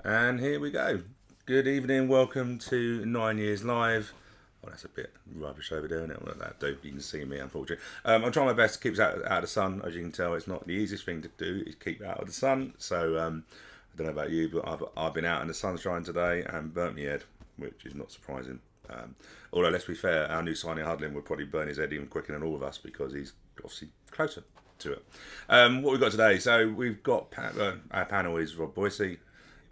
And here we go. Good evening, welcome to 9 Years Live. Oh, that's a bit rubbish over there, isn't it? Well, that dope, you can see me, unfortunately. I'm trying my best to keep it out of the sun. As you can tell, it's not the easiest thing to do, is keep out of the sun. So, I don't know about you, but I've been out in the sunshine today and burnt my head, which is not surprising. Although, let's be fair, our new signing Hudlin would probably burn his head even quicker than all of us because he's obviously closer to it. What we've got today, so we've got our panel is Rob Boyce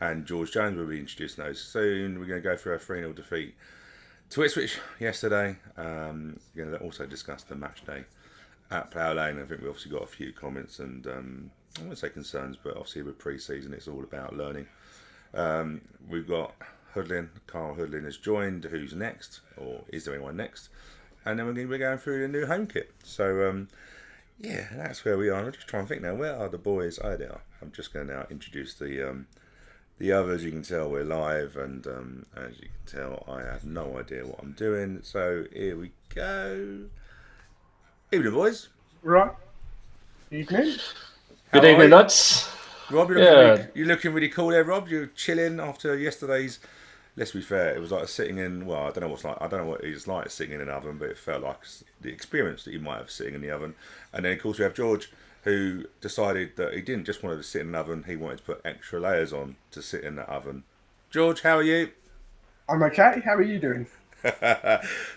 and George Jones. Will be introducing those soon. We're going to go through a 3-0 defeat to Ipswich yesterday. We're going to also discuss the match day at Plough Lane. I think we obviously got a few comments and I wouldn't say concerns, but obviously with pre-season it's all about learning. We've got Carl Hoodlin has joined. Who's next, or is there anyone next? And then we're going to be going through the new home kit. So yeah, that's where we are. I'm just trying to think now. Where are the boys? Oh, they are. I'm just going to now introduce the others. You can tell we're live, and as you can tell, I have no idea what I'm doing. So here we go. Evening, boys. Right. Evening. How Good are evening, you? lads. Rob, Yeah, you're looking really cool there, Rob. You're chilling after yesterday's. Let's be fair, it was like sitting in. Well, I don't know what's like. I don't know what it's like sitting in an oven, but it felt like the experience that you might have sitting in the oven. And then of course we have George, who decided that he didn't just want to sit in an oven. He wanted to put extra layers on to sit in that oven. George, how are you? I'm okay. How are you doing?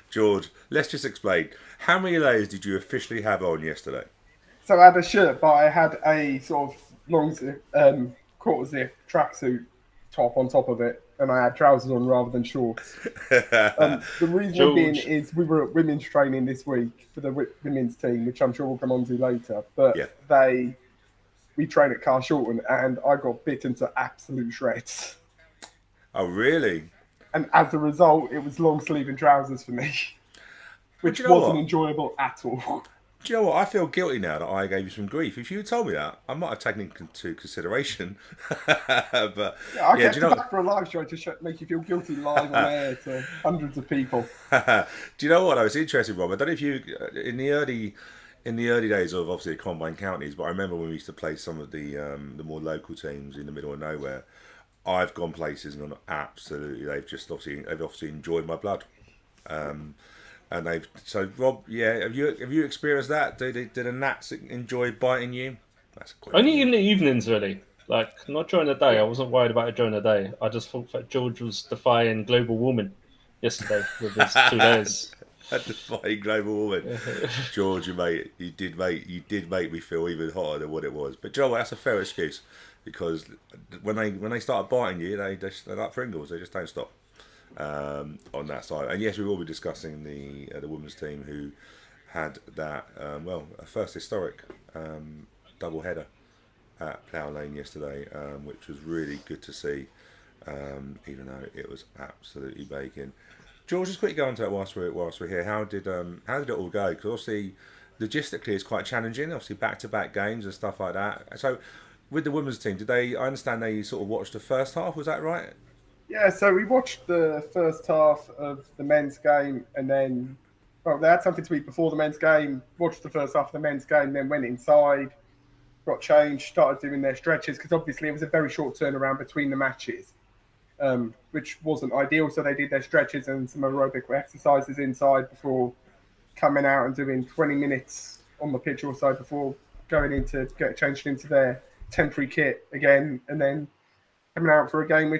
George, let's just explain. How many layers did you officially have on yesterday? So I had a shirt, but I had a sort of long zip, quarter zip tracksuit top on top of it, and I had trousers on rather than shorts. The reason being George. is we were at women's training this week for the women's team, which I'm sure we'll come on to later. But Yeah. we train at Carshalton, and I got bitten to absolute shreds. Oh, really? And as a result, it was long sleeve and trousers for me, Well, do which you know wasn't what? enjoyable at all. Do you know what? I feel guilty now that I gave you some grief. If you had told me that, I might have taken it into consideration. But Yeah, I yeah, do kept you it know? back for a live show to make you feel guilty live on air to hundreds of people. Do you know what? I was interested, Rob. I don't know if you in the early days of obviously the combined counties, but I remember when we used to play some of the more local teams in the middle of nowhere. I've gone places and gone absolutely. They've obviously enjoyed my blood. And they've so Rob, yeah. Have you experienced that? Did the gnats enjoy biting you? That's a Only question. in the evenings, really. Like, not during the day. I wasn't worried about it during the day. I just thought that George was defying global warming yesterday with his 2 layers. At defying global warming, George, you did make me feel even hotter than what it was. But Joe, that's a fair excuse because when they start biting you, they're like Pringles. They just don't stop on that side. And yes, we will be discussing the women's team who had that a first historic double header at Plough Lane yesterday, which was really good to see. Even though it was absolutely baking. George, just quickly go on to that whilst we're here. How did it all go? Because obviously, logistically, it's quite challenging. Obviously, back-to-back games and stuff like that. So, with the women's team, did they? I understand they sort of watched the first half. Was that right? Yeah, so we watched the first half of the men's game, and then well, they had something to eat before the men's game. Watched the first half of the men's game, then went inside, got changed, started doing their stretches because obviously it was a very short turnaround between the matches, which wasn't ideal. So they did their stretches and some aerobic exercises inside before coming out and doing 20 minutes on the pitch or so before going into get changed into their temporary kit again, and then coming out for a game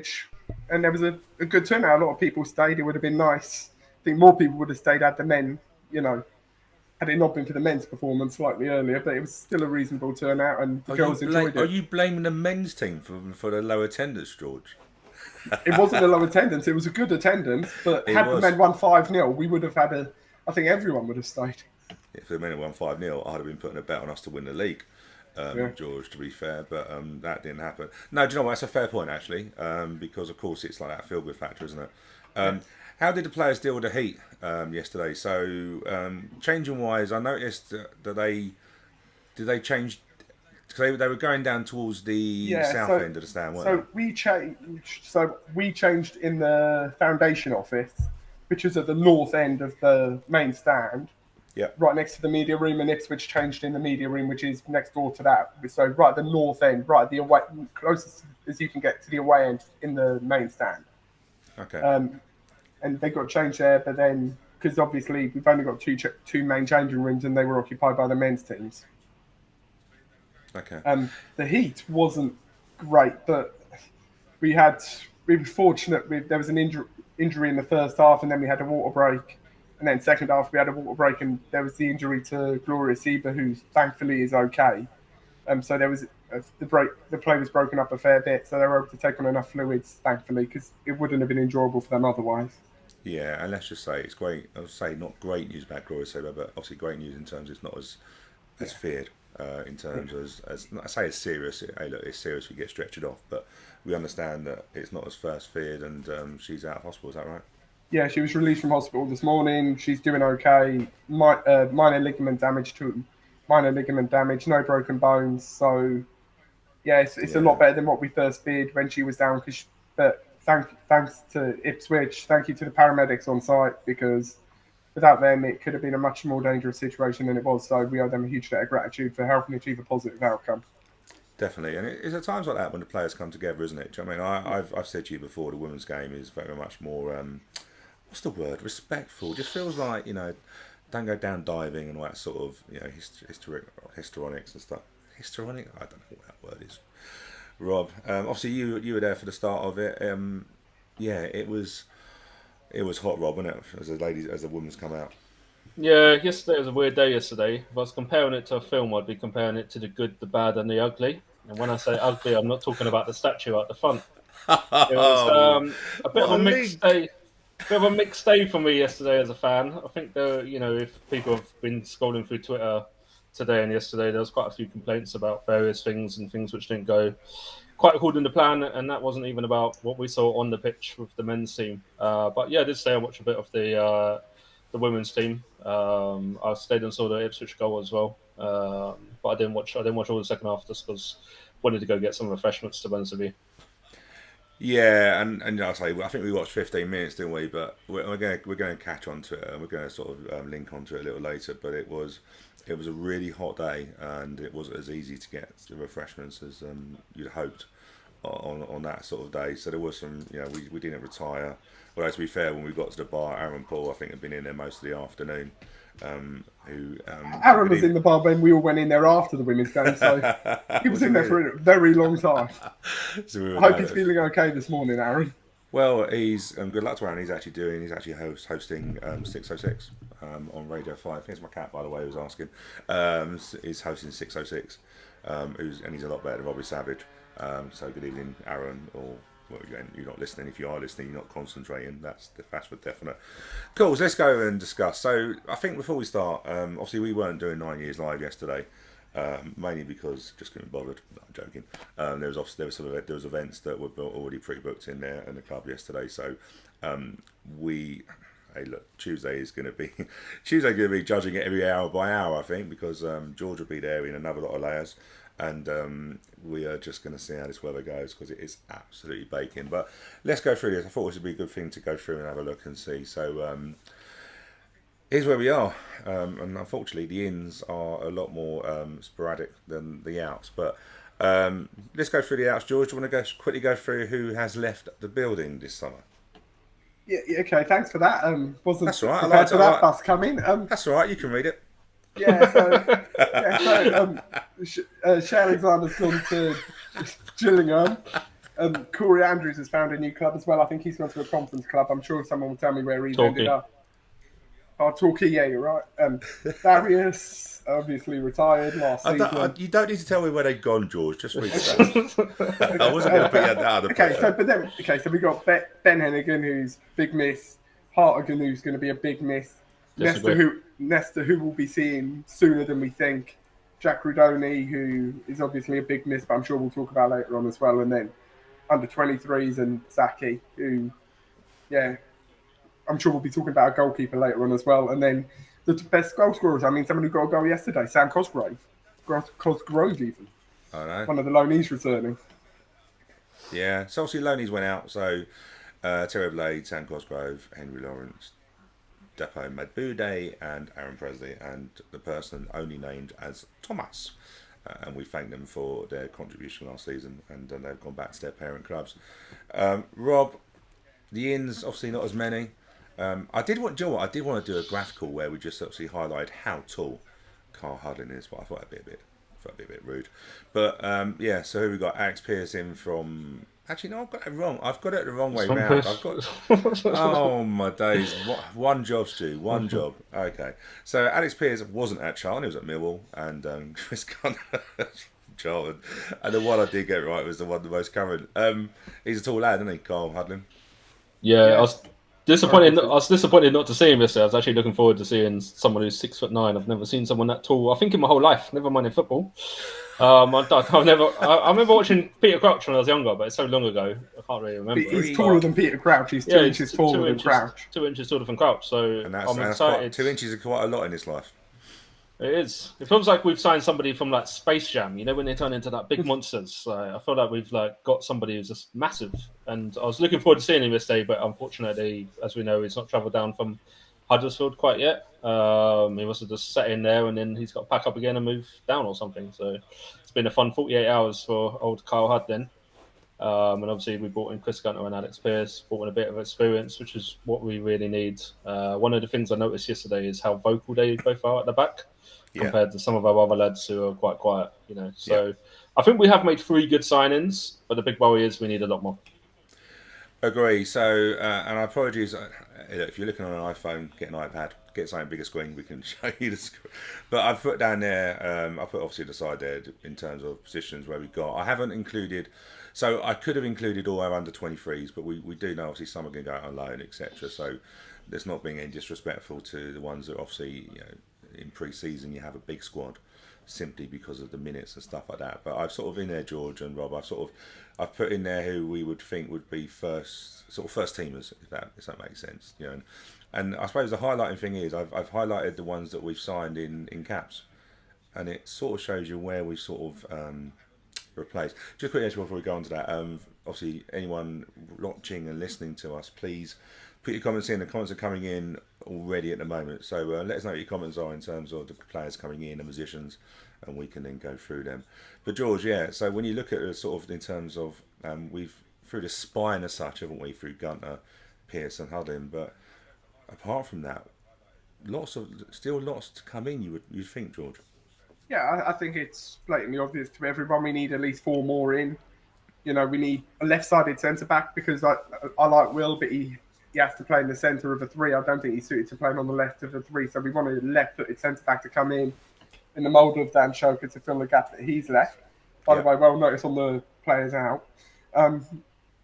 and there was a good turnout. A lot of people stayed. It would have been nice. I think more people would have stayed had the men, you know, had it not been for the men's performance slightly earlier, but it was still a reasonable turnout and the Are you girls enjoyed are it. you blaming the men's team for the low attendance, George? It wasn't a low attendance, it was a good attendance, but It had the was. men won 5-0, we would have had I think everyone would have stayed. If the men had won 5-0, I'd have been putting a bet on us to win the league. Yeah. George, to be fair, but that didn't happen. No, do you know what? That's a fair point actually, because of course it's like that feel good factor, isn't it? Yeah. How did the players deal with the heat yesterday? So changing wise, I noticed that they change because they were going down towards the Yeah, south end of the stand, weren't so we changed. So we changed in the foundation office, which is at the north end of the main stand. they? Yeah. right next to the media room, and Ipswich changed in the media room, which is next door to that. So right at the north end, right at the away, closest as you can get to the away end in the main stand. Okay. And they got changed there, but then because obviously we've only got two main changing rooms, and they were occupied by the men's teams. Okay. The heat wasn't great, but we were fortunate. There was an injury in the first half, and then we had a water break, and then second half we had a water break, and there was the injury to Gloria Sieber, who thankfully is okay. So there was the play was broken up a fair bit, so they were able to take on enough fluids, thankfully, because it wouldn't have been enjoyable for them otherwise. Yeah, and let's just say it's great. I'll say not great news about Gloria Saber, but obviously great news in terms it's not as feared. In terms as I say it's serious. Hey, look, it's serious. We get stretched off, but we understand that it's not as first feared, and she's out of hospital. Is that right? Yeah, she was released from hospital this morning. She's doing okay. Minor ligament damage, no broken bones. So yeah, it's a lot better than what we first feared when she was down. But thanks to Ipswich, thank you to the paramedics on site, because without them, it could have been a much more dangerous situation than it was. So we owe them a huge debt of gratitude for helping achieve a positive outcome. Definitely, and it's at times like that when the players come together, isn't it? Do you know what I mean? I've said to you before, the women's game is very much more, what's the word? Respectful. Just feels like, don't go down diving and all that sort of, histrionics and stuff. Histrionic? I don't know what that word is. Rob, obviously you were there for the start of it. Yeah, it was hot, Rob, wasn't it? As the women's come out. Yeah, yesterday was a weird day yesterday. If I was comparing it to a film, I'd be comparing it to the good, the bad, and the ugly. And when I say ugly, I'm not talking about the statue at the front. It was a bit of a mixed day. Bit of a mixed day for me yesterday as a fan. I think if people have been scrolling through Twitter today and yesterday, there was quite a few complaints about various things and things which didn't go quite according to plan, and that wasn't even about what we saw on the pitch with the men's team. But yeah, I did say I watched a bit of the women's team. I stayed and saw the Ipswich goal as well, but I didn't watch all the second half just because I wanted to go get some refreshments, to be honest with you. Yeah, and I'll say I think we watched 15 minutes, didn't we? But we're going to catch on to it, and we're going to sort of link onto it a little later. But it was a really hot day, and it wasn't as easy to get the refreshments as you'd hoped on that sort of day. So there was some, we didn't retire. Well, to be fair, when we got to the bar, Aaron Paul, I think, had been in there most of the afternoon. Aaron was in the bar when we all went in there after the women's game, so he was in there for a very long time. So I hope he's feeling okay this morning, Aaron. Well, he's good luck to Aaron. He's actually hosting 606 on Radio 5. Here's my cat, by the way, who's asking. He's hosting 606, and he's a lot better than Robbie Savage. So good evening, Aaron. Well, you're not listening. If you are listening, you're not concentrating. That's for definite. Cool. So let's go and discuss. So I think before we start, obviously we weren't doing 9 Years Live yesterday, mainly because just couldn't be bothered. No, I'm joking. There was events that were already pre-booked in there in the club yesterday. So hey, look, Tuesday is going to be judging it every hour by hour, I think, because George will be there in another lot of layers. And we are just going to see how this weather goes, because it is absolutely baking. But let's go through this. I thought this would be a good thing to go through and have a look and see. So here's where we are. And unfortunately, the ins are a lot more sporadic than the outs. But let's go through the outs. George, do you want to quickly go through who has left the building this summer? Yeah, okay, thanks for that. Wasn't That's all right. prepared for that bus coming. That's all right. You can read it. Shay Alexander's gone to Gillingham. Corey Andrews has found a new club as well. I think he's gone to a conference club. I'm sure someone will tell me where he's ended up. Oh, Torquay, yeah, you're right. Darius obviously retired last season. You don't need to tell me where they've gone, George. Just read that. I wasn't going to put you at that other place. So we got Ben Hennigan, who's big miss. Hartigan, who's going to be a big miss. Nesta, who we'll be seeing sooner than we think. Jack Rudoni, who is obviously a big miss, but I'm sure we'll talk about later on as well. And then under 23s and Zaki, who, I'm sure we'll be talking about a goalkeeper later on as well. And then the best goal scorers, someone who got a goal yesterday, Sam Cosgrove. Cosgrove even. I know. One of the loanees returning. Yeah, so obviously loanees went out. So Terry Blade, Sam Cosgrove, Henry Lawrence, Depo Madbude and Aaron Presley, and the person only named as Thomas. And we thank them for their contribution last season, and they've gone back to their parent clubs. Rob, the ins obviously not as many. I did want to do a graphical where we just obviously highlight how tall Carl Hudlin is, but I thought it'd be a bit rude. But yeah, so here we got Alex Pearce in from. Actually, no, I've got it wrong. I've got it the wrong way round. I've got. Oh my days! One job, Stu. One job. Okay. So Alex Pearce wasn't at Charlton. He was at Millwall, and Chris Gunner Charlton. And the one I did get right was the most current. He's a tall lad, isn't he, Carl Hudlin? Yeah, I was disappointed. I was disappointed not to see him yesterday. I was actually looking forward to seeing someone who's 6'9". I've never seen someone that tall. I think in my whole life. Never mind in football. I remember watching Peter Crouch when I was younger, but it's so long ago. I can't really remember. He's taller than Peter Crouch. He's 2 inches taller than Crouch. 2 inches taller than Crouch. So and that's, I'm excited. 2 inches is quite a lot in his life. It is. It feels like we've signed somebody from like Space Jam. You know when they turn into that big monsters. I feel like we've got somebody who's just massive. And I was looking forward to seeing him this day, but unfortunately, as we know, he's not travelled down from Huddersfield quite yet. He must have just sat in there, and then he's got to pack up again and move down or something. So it's been a fun 48 hours for old Carl Hudlin. And obviously we brought in Chris Gunter and Alex Pearce, brought in a bit of experience, which is what we really need. One of the things I noticed yesterday is how vocal they both are at the back. Compared to some of our other lads who are quite quiet, So I think we have made 3 good signings, but the big worry is we need a lot more. Agree. So, and apologies, if you're looking on an iPhone, get an iPad, get something bigger screen, we can show you the screen. But I've put down there, I put obviously the side there in terms of positions where we've got. I haven't included, so I could have included all our under 23s, but we do know obviously some are going to go out on loan, etc. So there's not being any disrespectful to the ones that obviously, in pre-season you have a big squad simply because of the minutes and stuff like that. But I've sort of in there, George and Rob, I've put in there who we would think would be first teamers, if that makes sense. And I suppose the highlighting thing is I've highlighted the ones that we've signed in caps, and it sort of shows you where we sort of replaced. Just quickly before we go on to that, obviously anyone watching and listening to us, please put your comments in. The comments are coming in already at the moment, so let us know what your comments are in terms of the players coming in and positions, and we can then go through them. But George, so when you look at it sort of in terms of we've through the spine as such, haven't we, through Gunter, Pearce and Hudlin, but apart from that, still lots to come in, you'd think, George. Yeah, I think it's blatantly obvious to everyone we need at least 4 more in. We need a left-sided centre-back because I like Will, but he has to play in the centre of a 3. I don't think he's suited to playing on the left of a 3. So we want a left-footed centre-back to come in the mould of Dan Shoker to fill the gap that he's left. By the way, well noticed on the players out. And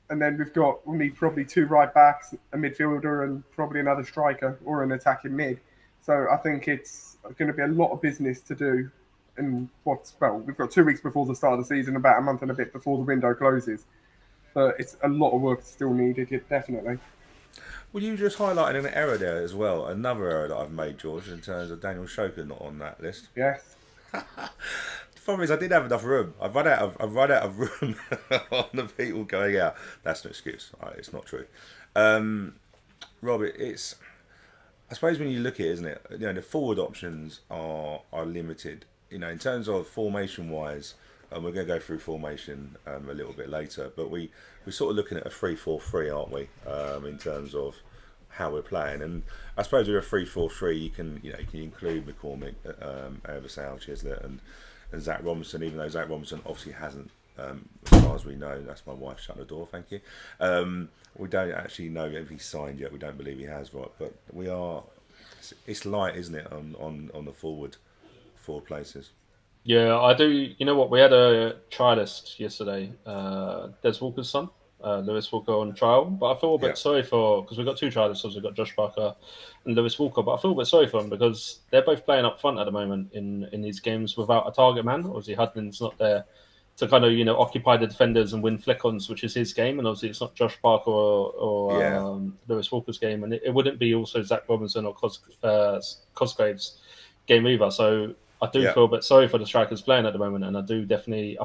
then we'll need probably 2 right-backs, a midfielder and probably another striker or an attacking mid. So I think it's going to be a lot of business to do. And we've got 2 weeks before the start of the season, about a month and a bit before the window closes. But it's a lot of work still needed, definitely. Well, you just highlighted an error there as well. Another error that I've made, George, in terms of Daniel Shoker not on that list. Yes. The problem is I didn't have enough room. I've run out of room on the people going out. That's no excuse. It's not true. Robert, I suppose when you look at it, isn't it? The forward options are limited. In terms of formation-wise, and we're going to go through formation a little bit later, but we're sort of looking at a 3-4-3, aren't we? In terms of how we're playing, and I suppose with a 3-4-3, you can include McCormick, Eversale, Chislett, and Zach Robinson. Even though Zach Robinson obviously hasn't, as far as we know, that's my wife shut the door. Thank you. We don't actually know if he's signed yet. We don't believe he has, right? But we are. It's light, isn't it, on the forward places. Yeah, I do. You know what? We had a trialist yesterday, Des Walker's son, Lewis Walker, on trial. But I feel a bit sorry because we've got 2 trialists. We've got Josh Parker and Lewis Walker. But I feel a bit sorry for them because they're both playing up front at the moment in these games without a target man. Obviously, Hudlin's not there to kind of occupy the defenders and win flick-ons, which is his game. And obviously, it's not Josh Parker or Lewis Walker's game. And it wouldn't be also Zach Robinson or Cosgrave's game either. So I do feel a bit sorry for the strikers playing at the moment, and I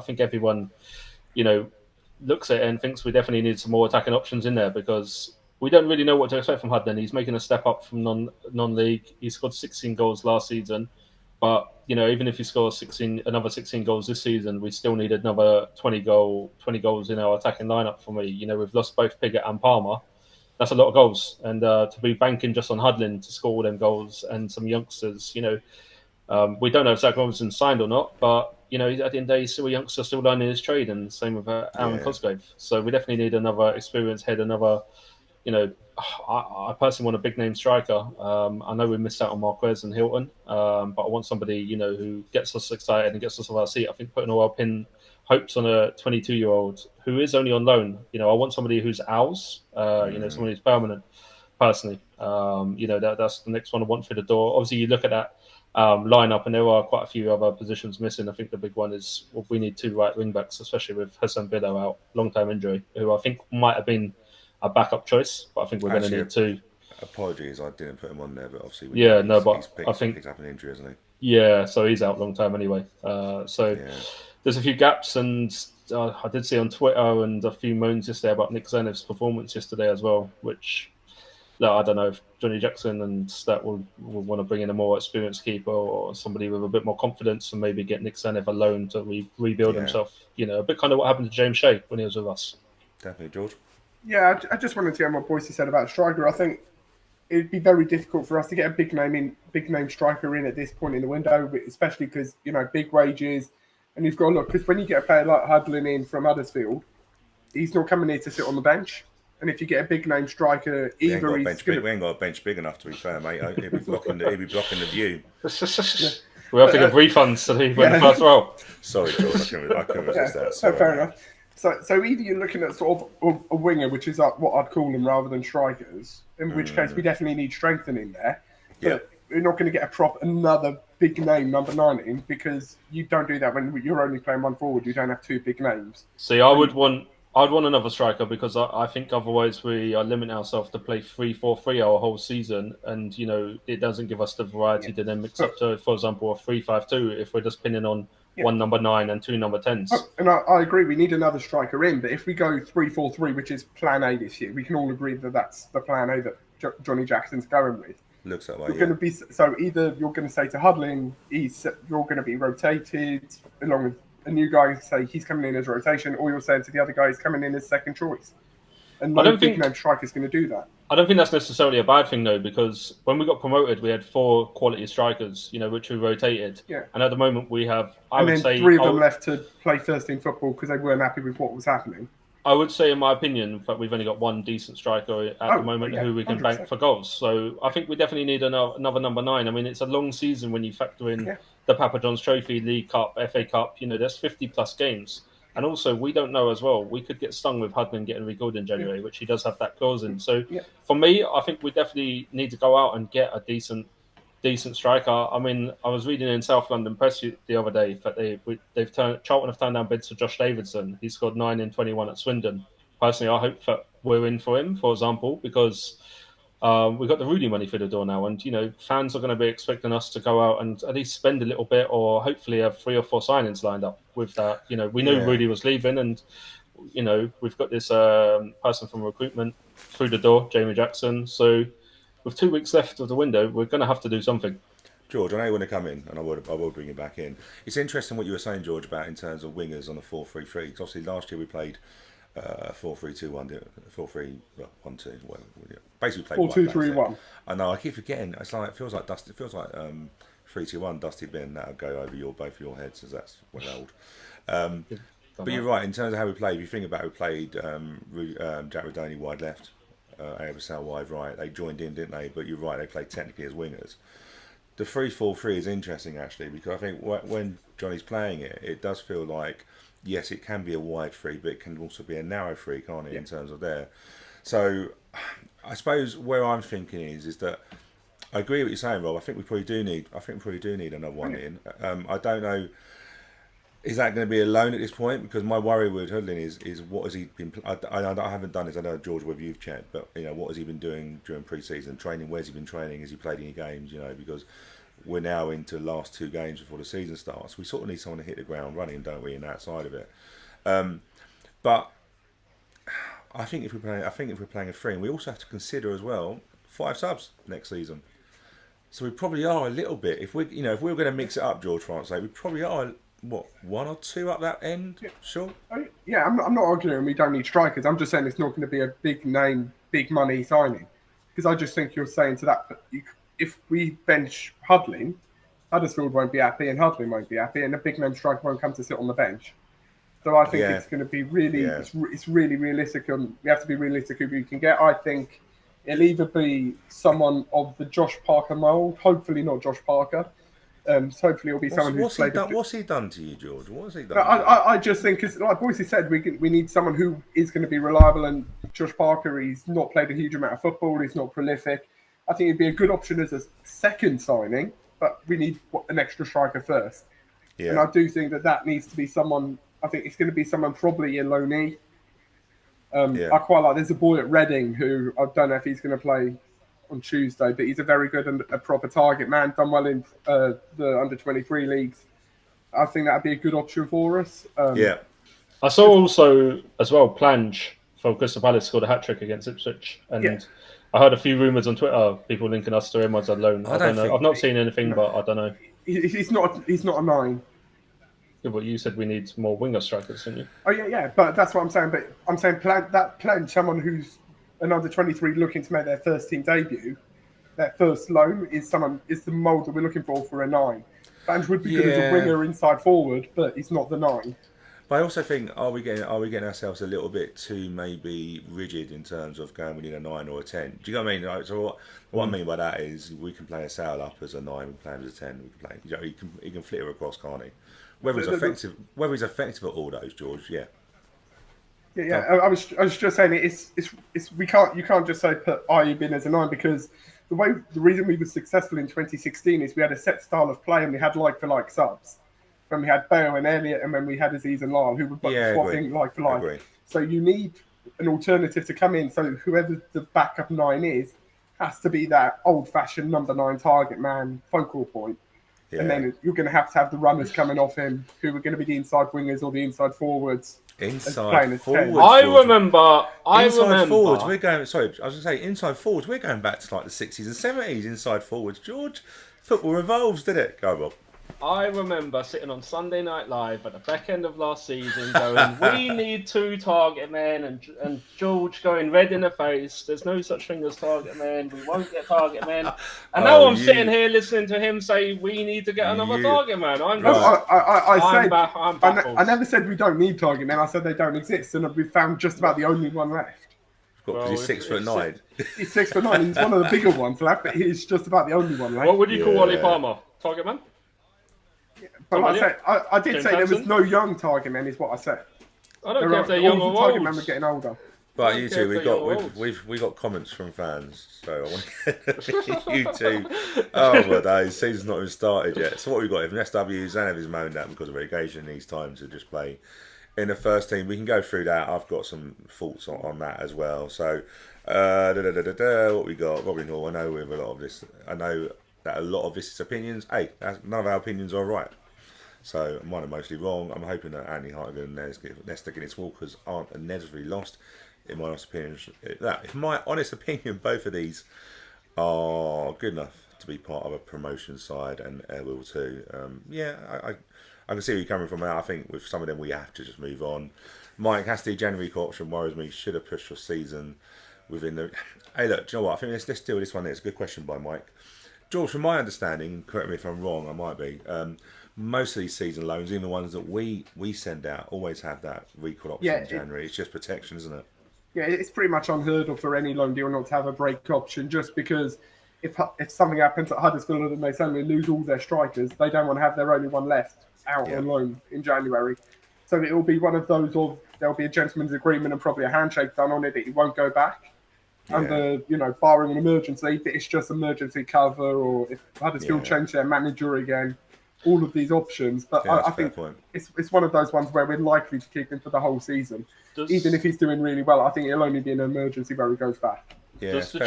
think everyone, looks at it and thinks we definitely need some more attacking options in there because we don't really know what to expect from Hudlin. He's making a step up from non-league. He scored 16 goals last season, but even if he scores another 16 goals this season, we still need another 20 goals in our attacking lineup. For me, we've lost both Piggott and Palmer. That's a lot of goals, and to be banking just on Hudlin to score all them goals and some youngsters, we don't know if Zach Robinson's signed or not, but at the end of the day, he's still a youngster, still learning his trade, and same with Aaron Cosgrave. So we definitely need another experienced head, another. I personally want a big name striker. I know we missed out on Marquez and Hilton, but I want somebody who gets us excited and gets us off our seat. I think putting all our pin hopes on a 22-year-old who is only on loan. I want somebody who's ours. Somebody who's permanent. Personally, that's the next one I want through the door. Obviously, you look at that lineup, and there are quite a few other positions missing. I think the big one is we need 2 right wing backs, especially with Hassan Bilal out, long-term injury, who I think might have been a backup choice, but I think we're going to need 2. Apologies, I didn't put him on there, but obviously I think picked up an injury, hasn't he? Yeah, so he's out long term anyway. There's a few gaps, and I did see on Twitter and a few moans yesterday about Nick Zenev's performance yesterday as well, which I don't know if Johnny Jackson and that will want to bring in a more experienced keeper or somebody with a bit more confidence and maybe get Nick Zenev a loan to rebuild himself. A bit kind of what happened to James Shea when he was with us. Definitely, George. Yeah, I just wanted to hear what Boyce said about striker. I think it'd be very difficult for us to get a big name striker in at this point in the window, especially because big wages, and you've got to look, because when you get a player like Hudlin in from Huddersfield, he's not coming here to sit on the bench. And if you get a big name striker, we ain't got a bench big enough, to be fair, mate. He'll be blocking the view. We have to give refunds to the first row. Sorry, George, I couldn't resist that. So fair enough. So either you're looking at sort of a winger, which is what I'd call them, rather than strikers, in which case we definitely need strengthening there. But we're not going to get another big name number 9 because you don't do that when you're only playing one forward. You don't have 2 big names. See, I'd want another striker because I think otherwise we are limiting ourselves to play 3-4-3 our whole season, and it doesn't give us the variety to then mix up to, for example, a 3-5-2 if we're just pinning on 1 number 9 and 2 number 10s. And I agree, we need another striker in, but if we go 3-4-3, which is plan A this year, we can all agree that that's the plan A that Johnny Jackson's going with. Looks that way. You're going to be so either you're going to say to Hudlin, you're going to be rotated along with a new guy, say he's coming in as rotation, or you're saying to the other guy he's coming in as second choice. And no big name striker's going to do that. I don't think that's necessarily a bad thing, though, because when we got promoted, we had 4 quality strikers, which we rotated. Yeah. And at the moment, we have, I would say, 3 of them left to play first team football because they weren't happy with what was happening. I would say, in my opinion, that we've only got 1 decent striker at the moment who we can 100%. Bank for goals. So I think we definitely need another number 9. I mean, it's a long season when you factor in the Papa John's Trophy, League Cup, FA Cup. There's 50-plus games. And also, we don't know as well. We could get stung with Hudman getting recalled in January, which he does have that clause in. So for me, I think we definitely need to go out and get a decent striker. I mean, I was reading in South London Press the other day that Charlton have turned down bids for Josh Davidson. He scored 9 in 21 at Swindon. Personally, I hope that we're in for him, for example, because we've got the Rudy money through the door now, and fans are going to be expecting us to go out and at least spend a little bit, or hopefully have 3 or 4 signings lined up with that. We knew Rudy was leaving, and we've got this person from recruitment through the door, Jamie Jackson. So with 2 weeks left of the window, we're going to have to do something. George, I know you want to come in, and I will bring you back in. It's interesting what you were saying, George, about in terms of wingers on the 4-3-3. Because obviously last year we played 4-3-2-1, 4-3-1-2. Basically played 4-2-3-1. I know. I keep forgetting. It feels like 3-2-1. Dusty bin. That'll go over both of your heads, as that's well old. But you're right in terms of how we played. If you think about it, we played Jack Rodoni wide left, Abasal wide right. They joined in, didn't they? But you're right. They played technically as wingers. The 3-4-3 is interesting actually, because I think when Johnny's playing it, it does feel like, yes, it can be a wide 3, but it can also be a narrow 3, can't it, in terms of there. So I suppose where I'm thinking is that I agree with what you're saying, Rob. I think we probably do need another one in. I don't know. Is that going to be a loan at this point? Because my worry with Hudlin is what has he been... I haven't done this. I know, George, whether you've checked, but what has he been doing during pre-season training? Where's he been training? Has he played any games? Because we're now into the last 2 games before the season starts. We sort of need someone to hit the ground running, don't we, in that side of it? But I think if we're playing a three, and we also have to consider as well 5 subs next season. So we probably are a little bit. If we were going to mix it up, George France, we probably are what 1 or 2 up that end. Yeah. Sure. Yeah, I'm not arguing we don't need strikers. I'm just saying it's not going to be a big name, big money signing, because I just think you're saying to that. But if we bench Hudlin, Huddersfield won't be happy, and Hudlin won't be happy, and a big name striker won't come to sit on the bench. So I think it's going to be really, it's really realistic, and we have to be realistic who we can get. I think it'll either be someone of the Josh Parker mould, hopefully not Josh Parker. So hopefully it'll be someone who's played. What's he done to you, George? What has he done? I just think, because like Boyce said, we need someone who is going to be reliable, and Josh Parker, he's not played a huge amount of football, he's not prolific. I think it'd be a good option as a second signing, but we need an extra striker first. Yeah. And I do think that needs to be someone. I think it's going to be someone probably a loanee. I quite like. There's a boy at Reading who I don't know if he's going to play on Tuesday, but he's a very good and a proper target man. Done well in the under-23 leagues. I think that'd be a good option for us. I saw also as well Plange for Crystal Palace scored a hat-trick against Ipswich, and I heard a few rumours on Twitter, people linking us to him as a loan. I don't know. I've not seen anything, but I don't know. He's not a 9. Yeah, but you said we need more winger strikers, didn't you? Oh yeah. But that's what I'm saying. But I'm saying Plange, someone who's an under-23 looking to make their first team debut, their first loan is the mould that we're looking for a 9. Plange would be good as a winger inside forward, but he's not the 9. But I also think, are we getting ourselves a little bit too maybe rigid in terms of going we need a 9 or a 10? Do you know what I mean? Like, so what I mean by that is we can play a Sale up as a 9, we can play him as a 10. We can play, he can flitter across, can't he? Whether he's effective at all those, George, yeah. I was just saying it's you can't just say put Ayub in as a 9, because the reason we were successful in 2016 is we had a set style of play and we had like for like subs. When we had Bale and Elliott, and when we had Aziz and Lyle, who were both swapping like for like. Agree. So you need an alternative to come in. So whoever the backup 9 is has to be that old-fashioned number 9 target man, focal point. Yeah. And then you're going to have the runners coming off him, who are going to be the inside wingers or the inside forwards. Inside forwards. I remember. Forwards. We're going. Sorry, I was going to say inside forwards. We're going back to like the 60s and 70s. Inside forwards, George. Football revolves, did it? Go, Bob. I remember sitting on Sunday Night Live at the back end of last season going, we need 2 target men, and George going red in the face, there's no such thing as target men, we won't get target men. And now I'm sitting here listening to him say, we need to get another target man. I'm I never said we don't need target men, I said they don't exist, and we found just about the only one left. Because he's 6'9". He's 6'9", he's one of the bigger ones left, but he's just about the only one left. What would you call Wally Palmer? Target man? But like I said, I did say there was no young target men, is what I said. I don't care if they're young or old. Target men were getting older. But you two, we got comments from fans, so I want to get you two. Oh my days, season's not even started yet. So what we got? If SW Zanev is moaned at because of relegation, needs time to just play in the first team. We can go through that. I've got some thoughts on that as well. So what we got? Robin Hall. I know with a lot of this. I know that a lot of this is opinions. Hey, none of our opinions are right. So mine are mostly wrong. I'm hoping that Andy Hartigan and Nesta Guinness Walkers aren't inevitably lost. In my honest opinion, both of these are good enough to be part of a promotion side, and will too. I can see where you're coming from. I think with some of them we have to just move on. Mike Hasty, January option worries me. Should have pushed for season within the. Hey, look, do you know what? I think let's deal with this one. It's a good question by Mike. George, from my understanding, correct me if I'm wrong, I might be. Most of these season loans, even the ones that we send out, always have that recall option in January. It's just protection, isn't it? Yeah, it's pretty much unheard of for any loan deal not to have a break option, just because if something happens at Huddersfield and they suddenly lose all their strikers, they don't want to have their only one left out on loan in January. So it will be one of those there'll be a gentleman's agreement and probably a handshake done on it that he won't go back. Under, barring an emergency, but it's just emergency cover, or if Huddersfield change their manager again, all of these options. But I think it's one of those ones where we're likely to keep him for the whole season. Even if he's doing really well, I think it'll only be an emergency where he goes back. Yeah, does the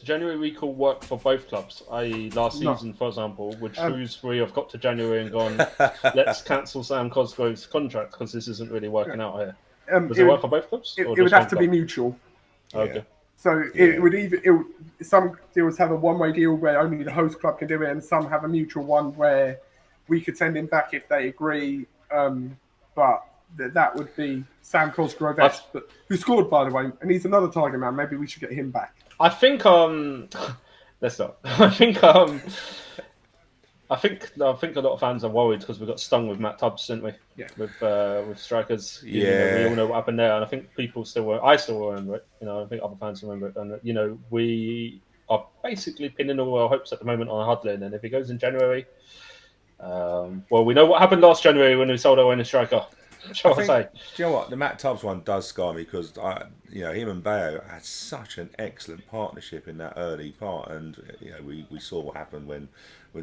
January recall work for both clubs? I.e., last season, for example, would Shrewsbury have got to January and gone, let's cancel Sam Cosgrove's contract because this isn't really working out here? Does it work on both clubs? It Or would just have one to be club? mutual. Okay. So it would either some deals have a one-way deal where only the host club can do it, and some have a mutual one where we could send him back if they agree. But that would be Sam Cosgrove, who scored, by the way, and he's another Tiger man. Maybe we should get him back. I think let's not. I think a lot of fans are worried because we got stung with Matt Tubbs, didn't we? Yeah. With strikers. Yeah. We all know what happened there, and I think people I still remember it. I think other fans remember it, and we are basically pinning all our hopes at the moment on Hudlin, and if he goes in January, well, we know what happened last January when we sold our only striker. Shall I say? Do you know what? The Matt Tubbs one does scar me because him and Bayo had such an excellent partnership in that early part, and we saw what happened when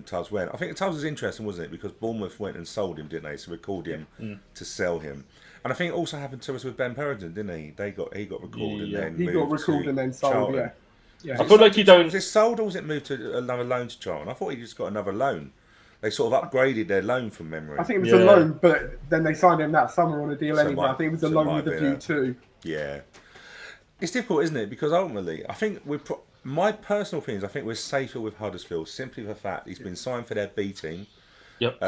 Tubbs went. I think Tubbs was interesting, wasn't it? Because Bournemouth went and sold him, didn't they? So recalled him to sell him, and I think it also happened to us with Ben Perrington, didn't he? He got recalled and then he got recalled and then sold. Charlton. Yeah. I feel like you don't. Was it sold or was it moved to another loan to Charlton? I thought he just got another loan. They sort of upgraded their loan from memory. I think it was a loan, but then they signed him that summer on a deal anyway. I think it was a loan with a view too. Yeah. It's difficult, isn't it? Because ultimately, I think my personal opinion is I think we're safer with Huddersfield simply for the fact he's been signed for their B team. Yep.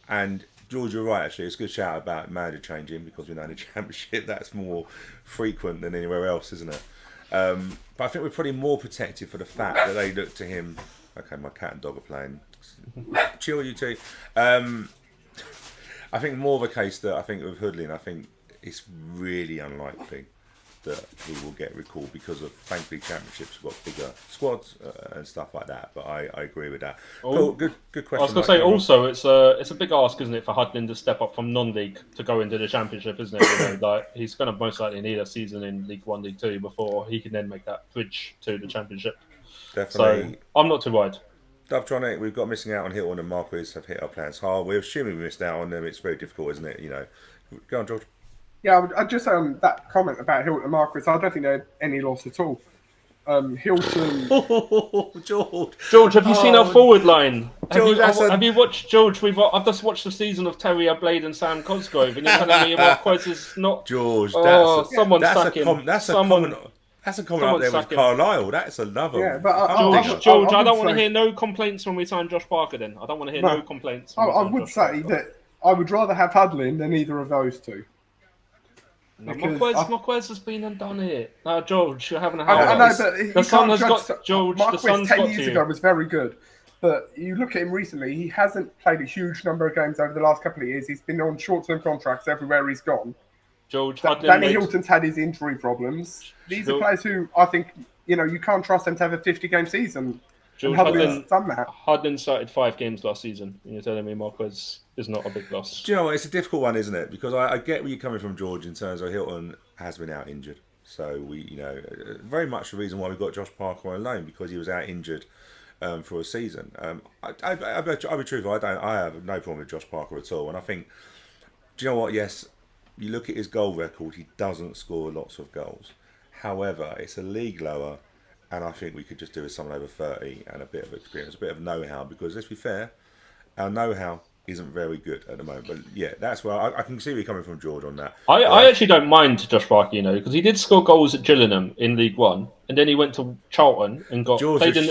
And George, you're right, actually. It's a good shout about manager changing because we know in the Championship that's more frequent than anywhere else, isn't it? But I think we're probably more protected for the fact that they look to him. Okay, my cat and dog are playing. Chill, you two. I think more of a case that I think with Hoodlin, I think it's really unlikely that he will get recalled because of, thankfully, Championships have got bigger squads and stuff like that. But I agree with that. Cool, good question. I was going to say also it's a big ask, isn't it, for Hudlin to step up from non-league to go into the Championship, isn't it? Like he's going to most likely need a season in League 1, League 2 before he can then make that bridge to the Championship. Definitely. So I'm not too worried. Dovetronic, we've got missing out on Hilton and Marquis have hit our plans hard. We're assuming we missed out on them. It's very difficult, isn't it? Go on, George. Yeah, I'd just that comment about Hilton and Marquis. I don't think they had any loss at all. Hilton. George, have you seen our forward line? George, have you watched George? I've just watched the season of Terrier Blade and Sam Cosgrove, and you're telling me Marquis is not. George, someone sack him. That's a comment up there with Carlisle. That's another. Yeah, but George, I don't want to hear no complaints when we sign Josh Parker. Then I don't want to hear no complaints. I would say that I would rather have Hudlin than either of those two. Marquez has been undone here. No, George, you're having a I hard know, but the sun has got George. Marquez The sun's 10 got years to ago you. was very good, but you look at him recently. He hasn't played a huge number of games over the last couple of years. He's been on short-term contracts everywhere he's gone. George, Danny Hilton's had his injury problems. These are players who I think you can't trust them to have a 50-game season. George, Hudlin's done that. Hudlin started 5 games last season, and you're telling me Marquez is not a big loss. Do you know what? It's a difficult one, isn't it? Because I get where you're coming from, George, in terms of Hilton has been out injured. So we, very much the reason why we got Josh Parker on loan because he was out injured for a season. I'll be truthful. I have no problem with Josh Parker at all. And I think, do you know what? Yes, you look at his goal record. He doesn't score lots of goals. However, it's a league lower. And I think we could just do with someone over 30 and a bit of experience, a bit of know-how. Because let's be fair, our know-how isn't very good at the moment. But yeah, that's where I can see where you're coming from, George, on that. I actually don't mind Josh Parker, because he did score goals at Gillingham in League One, and then he went to Charlton and got George played in.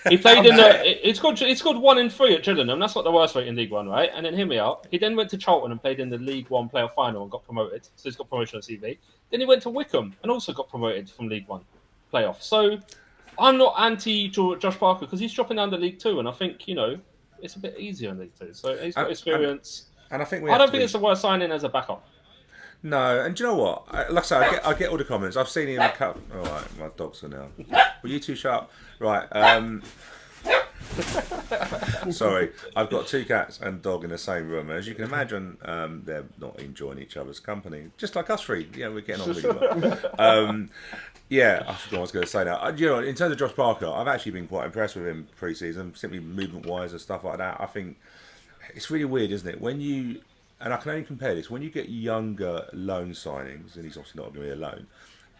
He played in the. He scored 1 in 3 at Gillingham. That's not the worst rate in League One, right? And then hear me out. He then went to Charlton and played in the League One playoff final and got promoted. So he's got promotion on CV. Then he went to Wickham and also got promoted from League One playoff. So I'm not anti Josh Parker because he's dropping down to League Two, and I think it's a bit easier in League Two. So he's got experience, and I think I don't think it's the worst signing as a backup. No, and do you know what? Like I say, I get all the comments. I've seen him a couple. All right, my dogs are now. Were you too sharp? Right. Sorry, I've got 2 cats and a dog in the same room. As you can imagine, they're not enjoying each other's company, just like us 3. Yeah, we're getting on really well. Yeah, I forgot what I was going to say now. In terms of Josh Parker, I've actually been quite impressed with him pre-season, simply movement-wise and stuff like that. I think it's really weird, isn't it? And I can only compare this, when you get younger loan signings, and he's obviously not going to be a loan,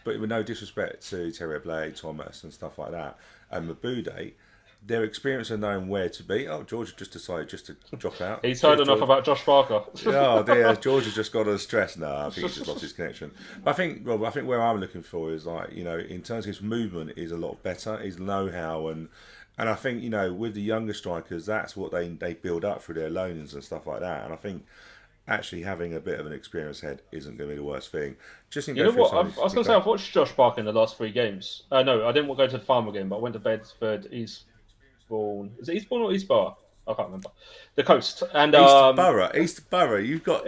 but with no disrespect to Terrier Blade, Thomas and stuff like that, and Mabude, their experience of knowing where to be. Oh, George just decided just to drop out. He's heard enough about Josh Parker. Oh dear, George has just got us stressed. No, I think he's just lost his connection. But I think, Rob, where I'm looking for is like, in terms of his movement is a lot better, his know-how, and I think, with the younger strikers, that's what they build up through their loans and stuff like that. And I think actually having a bit of an experienced head isn't going to be the worst thing. Just you know what? I was going to say, I've watched Josh Parker in the last 3 games. No, I didn't go to the Farmer game, but I went to Bedford, Eastbourne. Is it Eastbourne or Eastborough? I can't remember. The coast. And Eastborough. You've got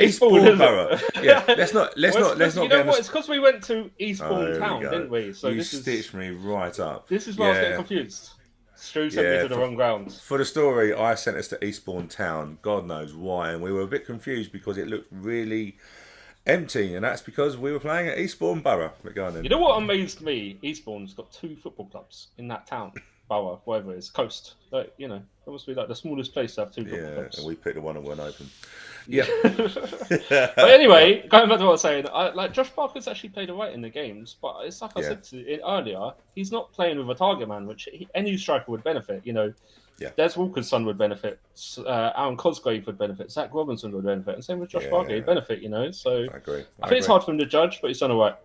Eastbourne Borough. Yeah, let's not you know get what? It's because we went to Eastbourne Town, didn't we? So you stitched me right up. This is why I was getting confused. Stu sent me to the wrong ground. For the story, I sent us to Eastbourne Town. God knows why, and we were a bit confused because it looked really empty, and that's because we were playing at Eastbourne Borough. But go on then. You know what amazed me? Eastbourne's got 2 football clubs in that town, borough, whatever it is, coast. Like, it must be like the smallest place to have 2 football clubs. And we picked the one that weren't open. Yeah. But anyway, going back to what I was saying, Josh Parker's actually played alright in the games, but it's like I said earlier, he's not playing with a target man, which any striker would benefit. Des Walker's son would benefit, Aaron Cosgrave would benefit, Zach Robinson would benefit, and same with Josh Parker, he'd benefit. So I agree. I think it's hard for him to judge, but he's done alright.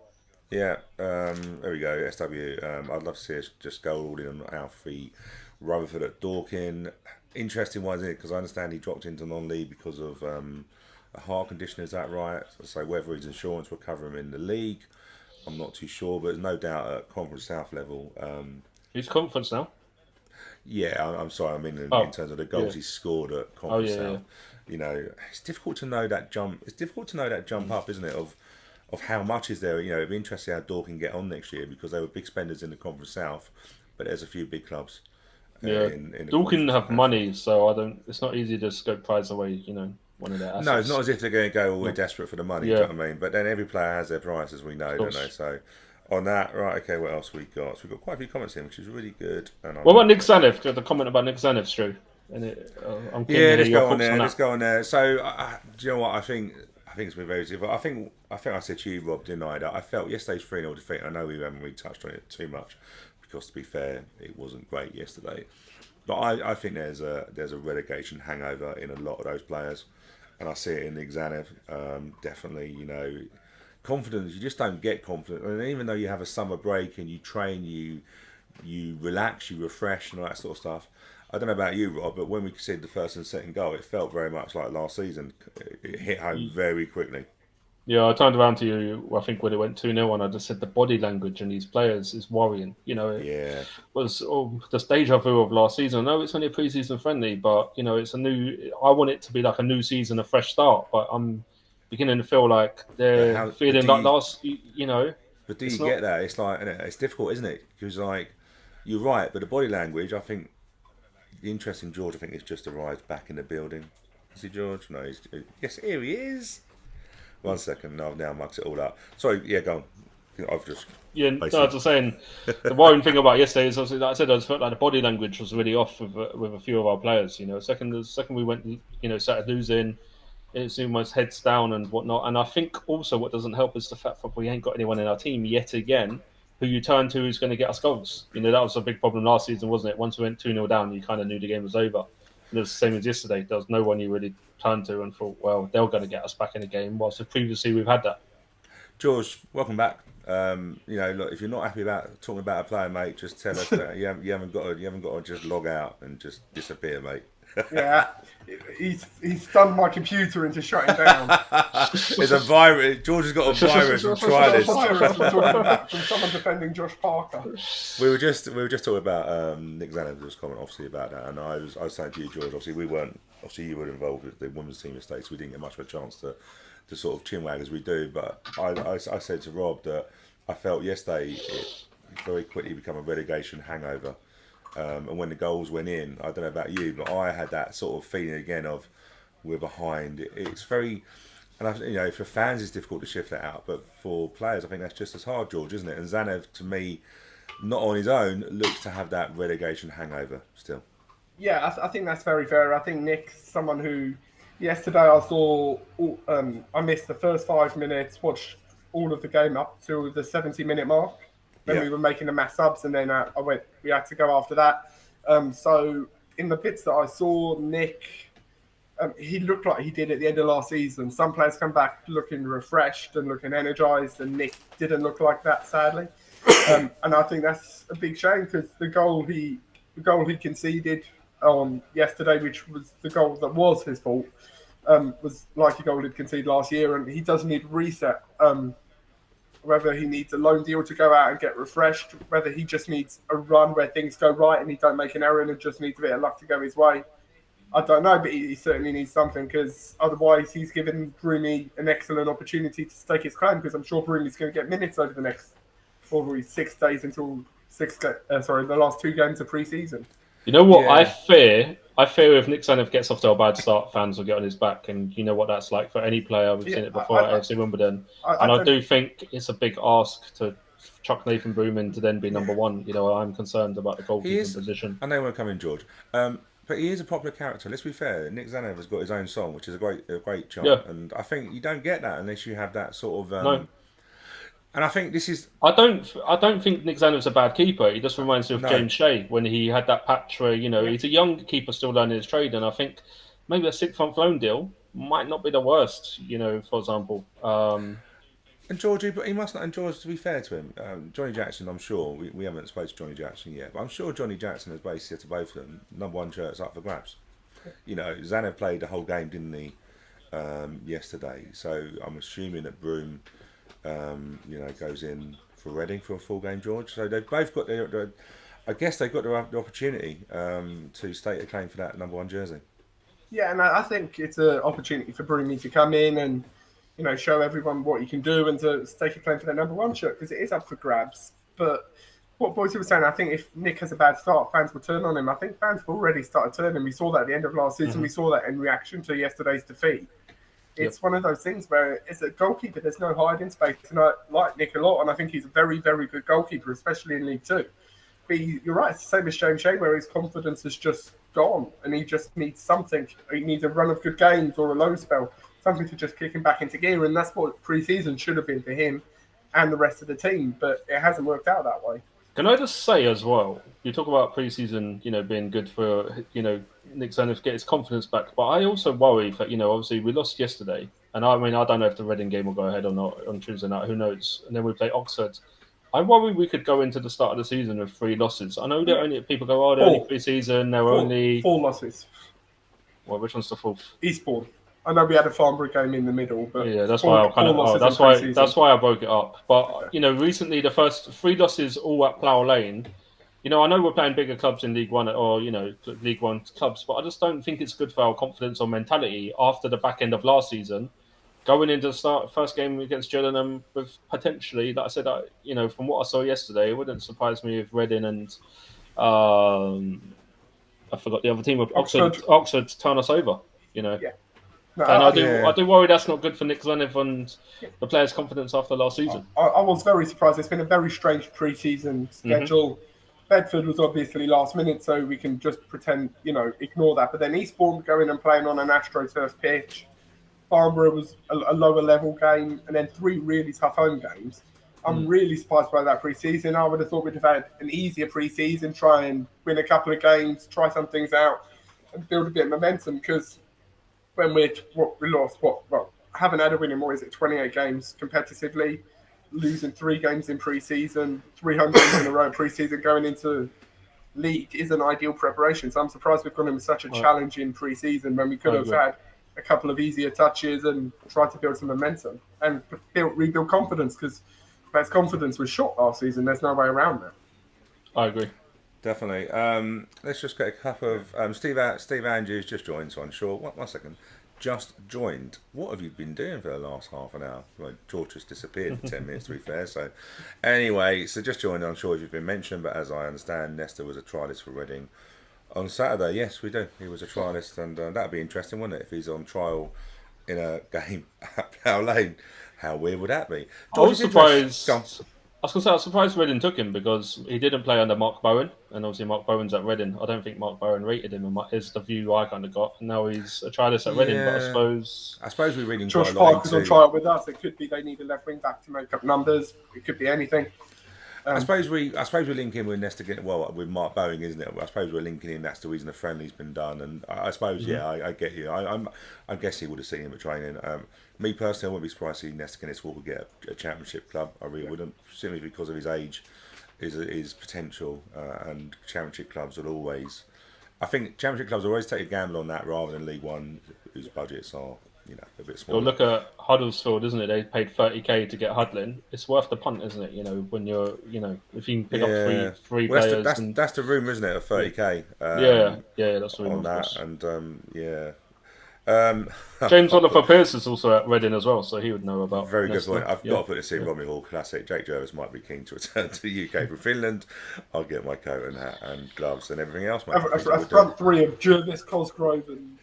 Yeah. There we go. SW. I'd love to see us just go all in on Alfie Rutherford at Dorking. Interesting one, isn't it? Because I understand he dropped into non-league because of a heart condition. Is that right? So whether his insurance will cover him in the league, I'm not too sure. But there's no doubt at Conference South level. He's conference now. Yeah, I'm sorry. I mean, in terms of the goals he's scored at Conference South, it's difficult to know that jump. It's difficult to know that jump up, isn't it? Of how much is there? It'd be interesting how Dorking get on next year because they were big spenders in the Conference South, but there's a few big clubs. Yeah, Dorking have money, so it's not easy to scope prize away. One of their assets. No, it's not as if they're going to go. We're desperate for the money. Do you know what I mean? But then every player has their price, as we know, don't they? So on that, right? Okay, what else we got? So we've got quite a few comments here, which is really good. And what about Nick Zanev? The comment about Nick Zanev, Stu. Let's go on there. Let's go on there. So do you know what I think? I think it's been very difficult. I think I said to you, Rob, didn't I? That I felt yesterday's 3-0 defeat. I know we haven't really touched on it too much. Because to be fair, it wasn't great yesterday. But I think there's a relegation hangover in a lot of those players. And I see it in Nick Zanev. Definitely, confidence. You just don't get confident. And even though you have a summer break and you train, you relax, you refresh and all that sort of stuff. I don't know about you, Rob, but when we conceded the first and second goal, it felt very much like last season. It hit home very quickly. Yeah, I turned around to you, I think, when it went 2-0, and I just said the body language in these players is worrying. It was the deja vu of last season. I know it's only a pre-season friendly, but, it's I want it to be like a new season, a fresh start, but I'm beginning to feel like they're feeling like last, But do you get that? It's like, it's difficult, isn't it? Because, you're right, but the body language, I think, the interesting George, I think, has just arrived back in the building. Is he George? No, yes, here he is. 1 second, no, now mucks it all up. Sorry, go on. I've just... Yeah, I was just saying, the worrying thing about yesterday is, obviously, like I said, I just felt like the body language was really off with a few of our players. The second we went, started losing, it seemed almost heads down and whatnot. And I think also what doesn't help is the fact that we ain't got anyone in our team yet again who you turn to who's going to get us goals. That was a big problem last season, wasn't it? Once we went 2-0 down, you kind of knew the game was over. And it was the same as yesterday. There was no one you really turned to and thought, well, they're going to get us back in the game. Whilst previously we've had that. George, welcome back. Look, if you're not happy about talking about a player, mate, just tell us that you haven't got to just log out and just disappear, mate. Yeah, he's stunned my computer into shutting down. There's a virus. George has got a virus from Trilist. From someone defending Josh Parker. We were just talking about Nick Zanev's comment, obviously, about that, and I was saying to you, George. Obviously, we weren't. Obviously, you were involved with the women's team estates. We didn't get much of a chance to sort of chinwag as we do. But I said to Rob that I felt yesterday it very quickly become a relegation hangover. And when the goals went in, I don't know about you, but I had that sort of feeling again of we're behind. It's very, and for fans it's difficult to shift that out, but for players I think that's just as hard, George, isn't it? And Zanev, to me, not on his own, looks to have that relegation hangover still. Yeah, I think that's very fair. I think Nick's someone who, yesterday I saw, I missed the first 5 minutes, watched all of the game up to the 70-minute mark. Then we were making the mass subs, and then we had to go after that. So in the bits that I saw, Nick, he looked like he did at the end of last season. Some players come back looking refreshed and looking energised, and Nick didn't look like that, sadly. And I think that's a big shame because the goal he conceded on yesterday, which was the goal that was his fault, was like a goal he'd conceded last year, and he does need reset. Whether he needs a loan deal to go out and get refreshed, whether he just needs a run where things go right and he don't make an error and just needs a bit of luck to go his way. I don't know, but he certainly needs something because otherwise he's given Broomy an excellent opportunity to stake his claim because I'm sure Broomy's going to get minutes over the next probably 6 days until the last 2 games of pre-season. You know what I fear? I fear if Nick Zanev gets off to a bad start, fans will get on his back, and you know what that's like for any player. We've seen it before at AFC Wimbledon, I do think it's a big ask to chuck Nathan Broom in to then be number one. You know, I'm concerned about the goalkeeping position. I know you won't come in, George, but he is a popular character. Let's be fair. Nick Zanev has got his own song, which is a great chant, and I think you don't get that unless you have that sort of. No. And I think this is. I don't think Nick Zanev's a bad keeper. He just reminds me of James Shea when he had that patch where he's a young keeper still learning his trade, and I think maybe a 6-month loan deal might not be the worst. For example. And Georgie, but he must not. And George, to be fair to him, Johnny Jackson, I'm sure we haven't spoken to Johnny Jackson yet, but I'm sure Johnny Jackson has basically said to both of them, number one shirt's up for grabs. Zanev played the whole game, didn't he? Yesterday, so I'm assuming that Broom. Goes in for Reading for a full game, George. So they've both got I guess they've got the opportunity to stake a claim for that number one jersey. Yeah, and I think it's an opportunity for Broomy to come in and show everyone what he can do and to stake a claim for that number one shirt because it is up for grabs. But what Boyce was saying, I think if Nick has a bad start, fans will turn on him. I think fans have already started turning. We saw that at the end of last season. Mm-hmm. We saw that in reaction to yesterday's defeat. It's one of those things where as a goalkeeper, there's no hiding space. And I like Nick a lot, and I think he's a very, very good goalkeeper, especially in League Two. But you're right, it's the same as James Shea, where his confidence has just gone, and he just needs something. He needs a run of good games or a low spell, something to just kick him back into gear. And that's what pre-season should have been for him and the rest of the team, but it hasn't worked out that way. Can I just say as well, you talk about pre-season, being good for, Nick Zanev to get his confidence back, but I also worry that, obviously we lost yesterday, and I don't know if the Reading game will go ahead or not on Tuesday night, who knows, and then we play Oxford. I worry we could go into the start of the season with 3 losses. I know that only people go, they're only pre-season, they're only... 4 losses. Well, which one's the 4th? Eastbourne. I know we had a Farnborough game in the middle, but that's why that's why I broke it up. But recently the first 3 losses all at Plough Lane. I know we're playing bigger clubs in League One or League One clubs, but I just don't think it's good for our confidence or mentality after the back end of last season, going into the first game against Gillingham with potentially, like I said, from what I saw yesterday, it wouldn't surprise me if Reading and I forgot the other team of Oxford turn us over. Yeah. No, and I do worry that's not good for Nick Zanev and the players' confidence after last season. I was very surprised. It's been a very strange pre-season schedule. Mm-hmm. Bedford was obviously last minute, so we can just pretend, ignore that. But then Eastbourne going and playing on an AstroTurf pitch. Farnborough was a lower level game, and then 3 really tough home games. I'm really surprised by that pre-season. I would have thought we'd have had an easier pre-season, try and win a couple of games, try some things out, and build a bit of momentum because when we lost, haven't had a win in 28 games competitively, losing 3 games in pre-season, 300 in a row pre-season, going into league isn't ideal preparation. So I'm surprised we've gone in with such a challenging pre-season when we could have had a couple of easier touches and tried to build some momentum and rebuild confidence because players' confidence was shot last season. There's no way around that. I agree. Definitely. Let's just get a couple of... Steve Andrews just joined, so I'm sure. One second. Just joined. What have you been doing for the last half an hour? Well, George just disappeared for 10 minutes, to be fair. So, anyway, just joined. I'm sure you've been mentioned, but as I understand, Nestor was a trialist for Reading on Saturday. Yes, we do. He was a trialist, and that'd be interesting, wouldn't it? If he's on trial in a game at Plough Lane, how weird would that be? George, I was surprised. I was surprised Reading took him because he didn't play under Mark Bowen, and obviously Mark Bowen's at Reading. I don't think Mark Bowen rated him, is the view I kind of got. And now he's a trialist at Reading, but I suppose we're reading Josh Parker's on trial with us. It could be they need a left wing back to make up numbers. It could be anything. I suppose we're linking with Nesta with Mark Bowen, isn't it? I suppose we're linking in. That's the reason the friendly's been done, and I suppose I get you. I guess he would have seen him at training. Me personally, I wouldn't be surprised to see Nesta Guinness Walker get a championship club. I really wouldn't, simply because of his age, his potential, and championship clubs will always. I think championship clubs always take a gamble on that rather than League One, whose budgets are a bit smaller. Well, look at Huddersfield, isn't it? They paid 30k to get Hudlin. It's worth the punt, isn't it? When you're, if you can pick up three players. That's the rumour, isn't it? Of 30k. That's the rumour on that, and James Oliver Pearce is also at Reading as well, so he would know about. Very good point. I've got to put this in Romney Hall Classic. Jake Jervis might be keen to return to the UK from Finland. I'll get my coat and hat and gloves and everything else. A front three of Jervis, Cosgrove, and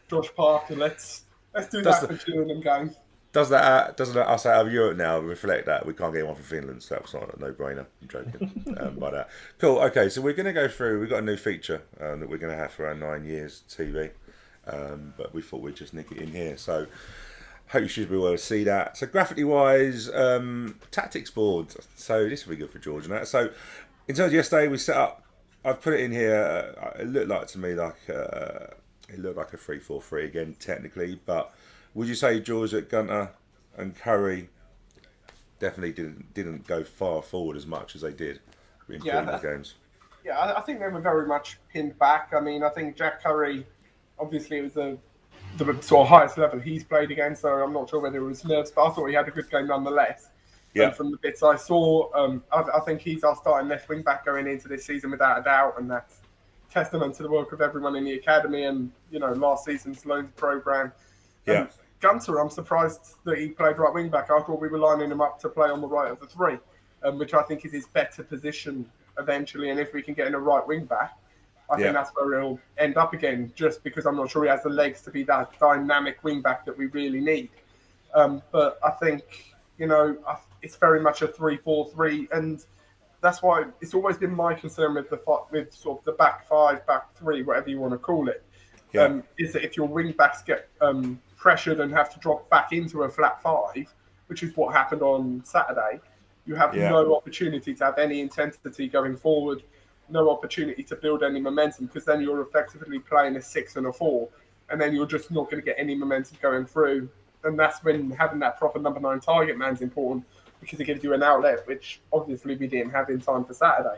Josh Parker. Let's do that for Gillingham games. Doesn't us out of Europe now reflect that we can't get one from Finland? So that's not a no-brainer. I'm joking. But cool. Okay, so we're going to go through. We've got a new feature that we're going to have for our 9 years TV. But we thought we'd just nick it in here. So hope you should be able to see that. So graphically wise, tactics board. So this will be good for George and that. So in terms of yesterday, we set up. I've put it in here. It looked like to me like a 3-4-3 again technically, but would you say George that Gunter and Curry definitely didn't go far forward as much as they did in previous games? Yeah, I think they were very much pinned back. I mean, I think Jack Curry, obviously, it was the sort of highest level he's played against, so I'm not sure whether it was nerves, but I thought he had a good game nonetheless. Yeah. From the bits I saw, I think he's our starting left wing back going into this season without a doubt, and that's testament to the work of everyone in the academy and last season's loans program. Yeah. Gunter, I'm surprised that he played right wing back. I thought we were lining him up to play on the right of the three, which I think is his better position eventually. And if we can get in a right wing back, I think that's where he'll end up again, just because I'm not sure he has the legs to be that dynamic wing back that we really need. But I think, it's very much a 3-4-3, and that's why it's always been my concern with sort of the back five, back three, whatever you want to call it, is that if your wing backs get pressured and have to drop back into a flat five, which is what happened on Saturday, you have no opportunity to have any intensity going forward, no opportunity to build any momentum, because then you're effectively playing a 6 and a 4, and then you're just not going to get any momentum going through. And that's when having that proper number 9 target man's important, because it gives you an outlet, which obviously we didn't have in time for Saturday.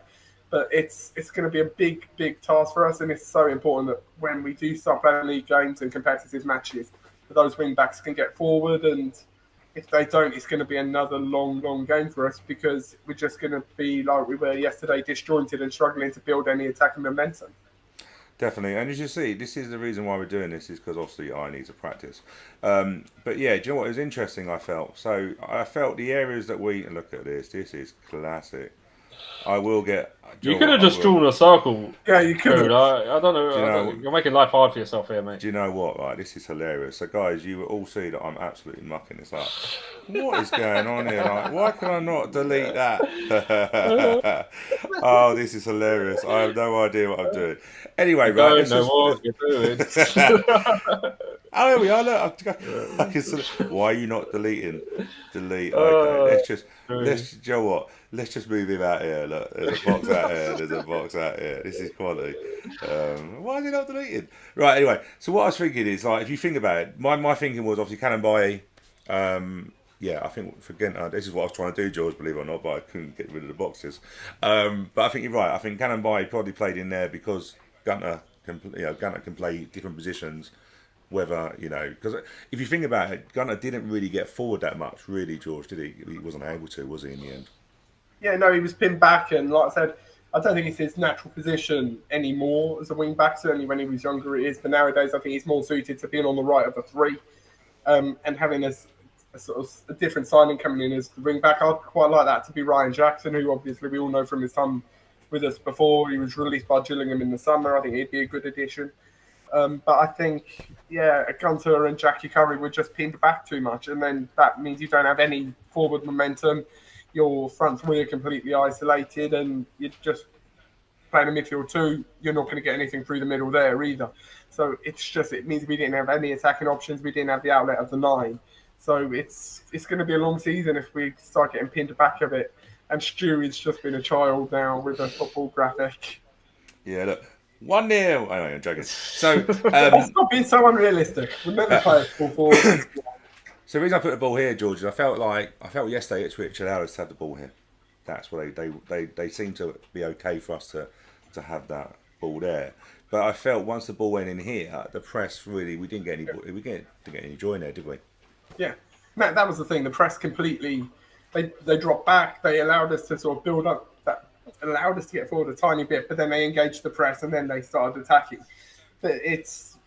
But it's going to be a big, big task for us, and it's so important that when we do start playing league games and competitive matches, that those wing backs can get forward, and if they don't, it's going to be another long, long game for us, because we're just going to be like we were yesterday, disjointed and struggling to build any attacking momentum. Definitely, and as you see, this is the reason why we're doing this, is because obviously I need to practice. But yeah, do you know what? It was interesting, I felt. So I felt the areas that look at this is classic. I will get... You could have just drawn a circle. Yeah, you could have. I don't know. You're making life hard for yourself here, mate. Do you know what? Right, this is hilarious. So, guys, you will all see that I'm absolutely mucking this up. What is going on here? Like, why can I not delete that? Oh, this is hilarious. I have no idea what I'm doing. Anyway, I don't know what you're doing. Oh, there we are. Look, I can why are you not deleting? Delete. Okay, let's. Do you know what? Let's just move him out here. Look, there's a box out here. There's a box out here. This is quality. Why is he not deleted? Right. Anyway, so what I was thinking is, like, if you think about it, my thinking was obviously Cannon Baye. I think for Gunter, this is what I was trying to do, George, believe it or not, but I couldn't get rid of the boxes. But I think you're right. I think Cannon Baye probably played in there because Gunter can play different positions. Whether, because if you think about it, Gunter didn't really get forward that much, really, George, did he? He wasn't able to, was he, in the end? Yeah, no, he was pinned back, and like I said, I don't think it's his natural position anymore as a wing back. Certainly when he was younger it is, but nowadays I think he's more suited to being on the right of the three, and having a sort of a different signing coming in as the wing back. I'd quite like that to be Ryan Jackson, who obviously we all know from his time with us before. He was released by Gillingham in the summer. I think he'd be a good addition. But I think, Gunter and Jackie Curry were just pinned back too much, and then that means you don't have any forward momentum. Your front three are completely isolated, and you're just playing a midfield two. You're not going to get anything through the middle there either. So it means we didn't have any attacking options. We didn't have the outlet of the 9. So it's going to be a long season if we start getting pinned back a bit. and Stewie's just been a child now with a football graphic. Yeah, look, 1-0. I know, I'm joking. So, Stop being so unrealistic. We'll never play it full forward. so the reason I put the ball here, George, is I felt yesterday Ipswich allowed us to have the ball here. That's what they seem to be okay for us to have that ball there. But I felt once the ball went in here, the press really we didn't get any joy in there, did we? Yeah, that was the thing. The press completely they dropped back. They allowed us to sort of build up. That allowed us to get forward a tiny bit, but then they engaged the press and then they started attacking. But it's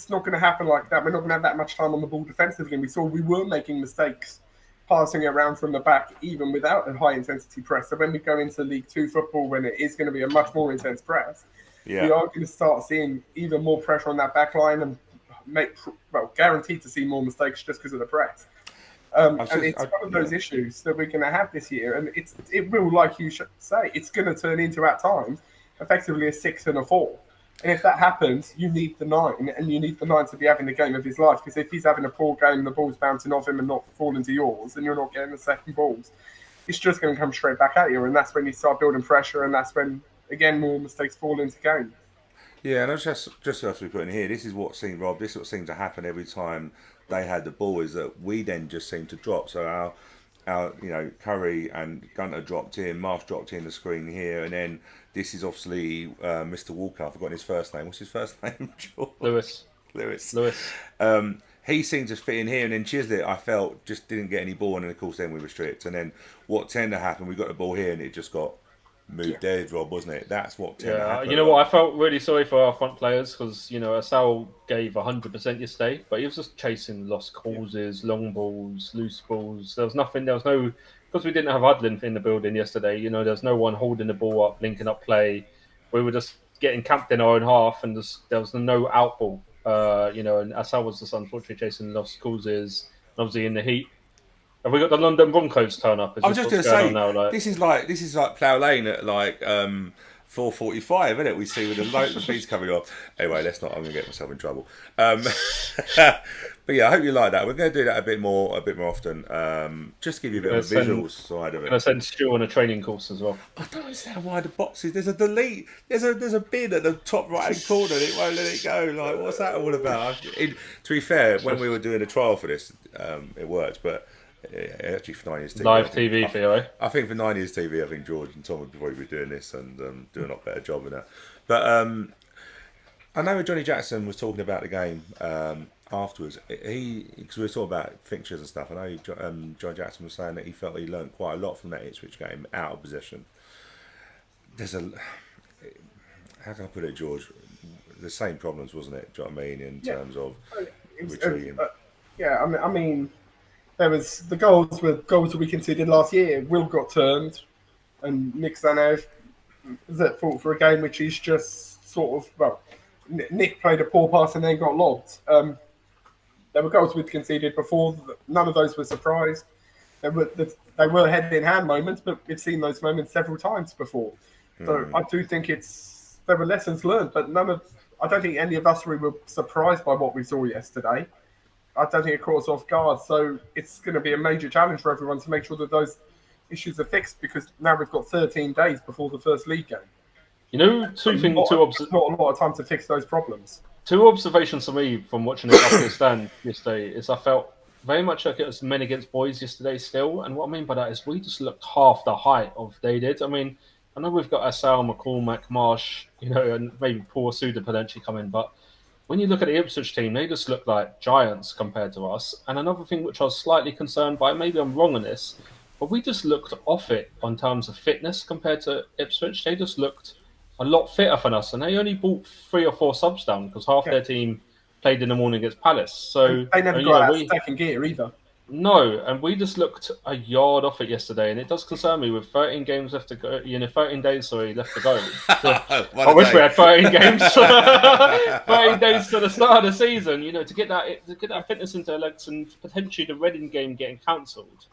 not going to happen like that. We're not going to have that much time on the ball defensively. We saw we were making mistakes passing it around from the back, even without a high intensity press. So when we go into League Two football, when it is going to be a much more intense press, we are going to start seeing even more pressure on that back line and guaranteed to see more mistakes just because of the press. And it's one of those issues that we're going to have this year. And it will, like you should say, it's going to turn into, at times, effectively a 6 and a 4. And if that happens, you need the 9, and you need the 9 to be having the game of his life. Because if he's having a poor game, the ball's bouncing off him and not falling to yours, and you're not getting the second balls, it's just going to come straight back at you. And that's when you start building pressure, and that's when, again, more mistakes fall into game. Yeah, and just as we put in here, this is what seemed, Rob, this is what seemed to happen every time they had the ball, is that we then just seemed to drop. So our Curry and Gunter dropped in, Marsh dropped in the screen here, and then this is obviously Mr. Walker. I've forgotten his first name. What's his first name? Lewis. He seemed to fit in here, and then Chislett, I felt, just didn't get any ball, and then of course then we were stripped. And then what tended to happen, we got the ball here, and it just got moved there, Rob, wasn't it? That's what tended to happen. You know what? I felt really sorry for our front players because, Asal gave 100% yesterday, but he was just chasing lost causes, long balls, loose balls. There was no, because we didn't have Hudlin in the building yesterday, there was no one holding the ball up, linking up play. We were just getting camped in our own half and there was no out ball, and Asal was just unfortunately chasing lost causes, and obviously in the heat. Have we got the London Broncos turn up? I was just going to say, this is like Plough Lane at 4:45, isn't it? We see with the fees coming off. Anyway, I'm going to get myself in trouble. But yeah, I hope you like that. We're going to do that a bit more often. Just give you a bit of a visual side of it. I'm going to send Stu on a training course as well. I don't understand why the boxes. There's a delete. There's a bin at the top right hand corner. And it won't let it go. Like, what's that all about? To be fair, when we were doing a trial for this, it worked, but. Yeah, actually, for 9 years TV. Live TV for you, eh? I think for 9 years TV, I think George and Tom would probably be doing this and doing a lot better job in that. But I know Johnny Jackson was talking about the game afterwards. Because we were talking about fixtures and stuff. I know John Jackson was saying that he felt he learned quite a lot from that Ipswich game out of possession. How can I put it, George? The same problems, wasn't it? Do you know what I mean? In terms of retreating. I mean. There was the goals that we conceded last year. Will got turned, and Nick Zanev was at fault for a game which is just sort of Nick played a poor pass and then got lobbed. There were goals we'd conceded before. None of those were surprised. They were head in hand moments, but we've seen those moments several times before. So I do think there were lessons learned, but I don't think any of us were surprised by what we saw yesterday. I don't think it caught us off guard. So it's going to be a major challenge for everyone to make sure that those issues are fixed, because now we've got 13 days before the first league game. Not a lot of time to fix those problems. Two observations for me from watching it up the stand yesterday is I felt very much like it was men against boys yesterday still. And what I mean by that is we just looked half the height of they did. I mean, I know we've got Asal, McCormack, Marsh, and maybe Paul Suda potentially coming, but when you look at the Ipswich team, they just look like giants compared to us. And another thing which I was slightly concerned by, maybe I'm wrong on this, but we just looked off it on terms of fitness compared to Ipswich. They just looked a lot fitter than us, and they only brought 3 or 4 subs down because half their team played in the morning against Palace. So they never got out second gear either. No, and we just looked a yard off it yesterday, and it does concern me with 13 games left to go. 13 days left to go. I wish we had 13 games, 13 days to the start of the season. To get that fitness into their legs, and potentially the Reading game getting cancelled.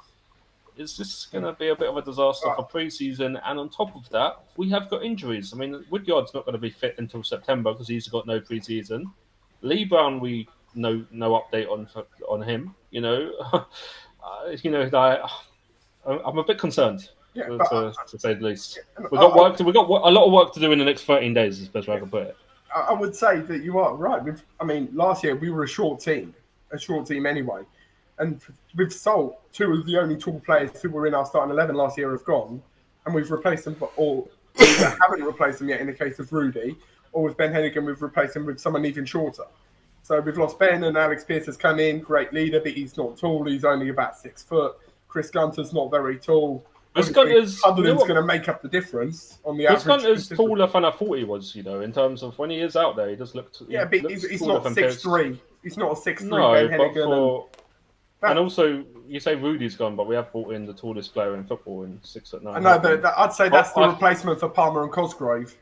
It's just going to be a bit of a disaster for pre-season, and on top of that, we have got injuries. I mean, Woodyard's not going to be fit until September because he's got no pre-season. Lee Brown, no update on him. I'm a bit concerned. Yeah, to say the least. We've got work. We've got a lot of work to do in the next 13 days. Is the best way I can put it. I would say that you are right. Last year we were a short team anyway, and with Salt, two of the only tall players who were in our starting 11 last year have gone, and we've replaced them, or either haven't replaced them yet in the case of Rudy, or with Ben Hennigan we've replaced him with someone even shorter. So we've lost Ben, and Alex Pearce has come in, great leader, but he's not tall. He's only about 6 foot. Chris Gunter's not very tall. Sutherland's going to make up the difference on the average. Chris Gunter's taller than I thought he was, in terms of when he is out there, he does look. Yeah, but he's not 6'3". He's not a 6'3". Ben Hennigan. And also, you say Rudy's gone, but we have brought in the tallest player in football in 6'9". I know, but I'd say that's the replacement for Palmer and Cosgrove.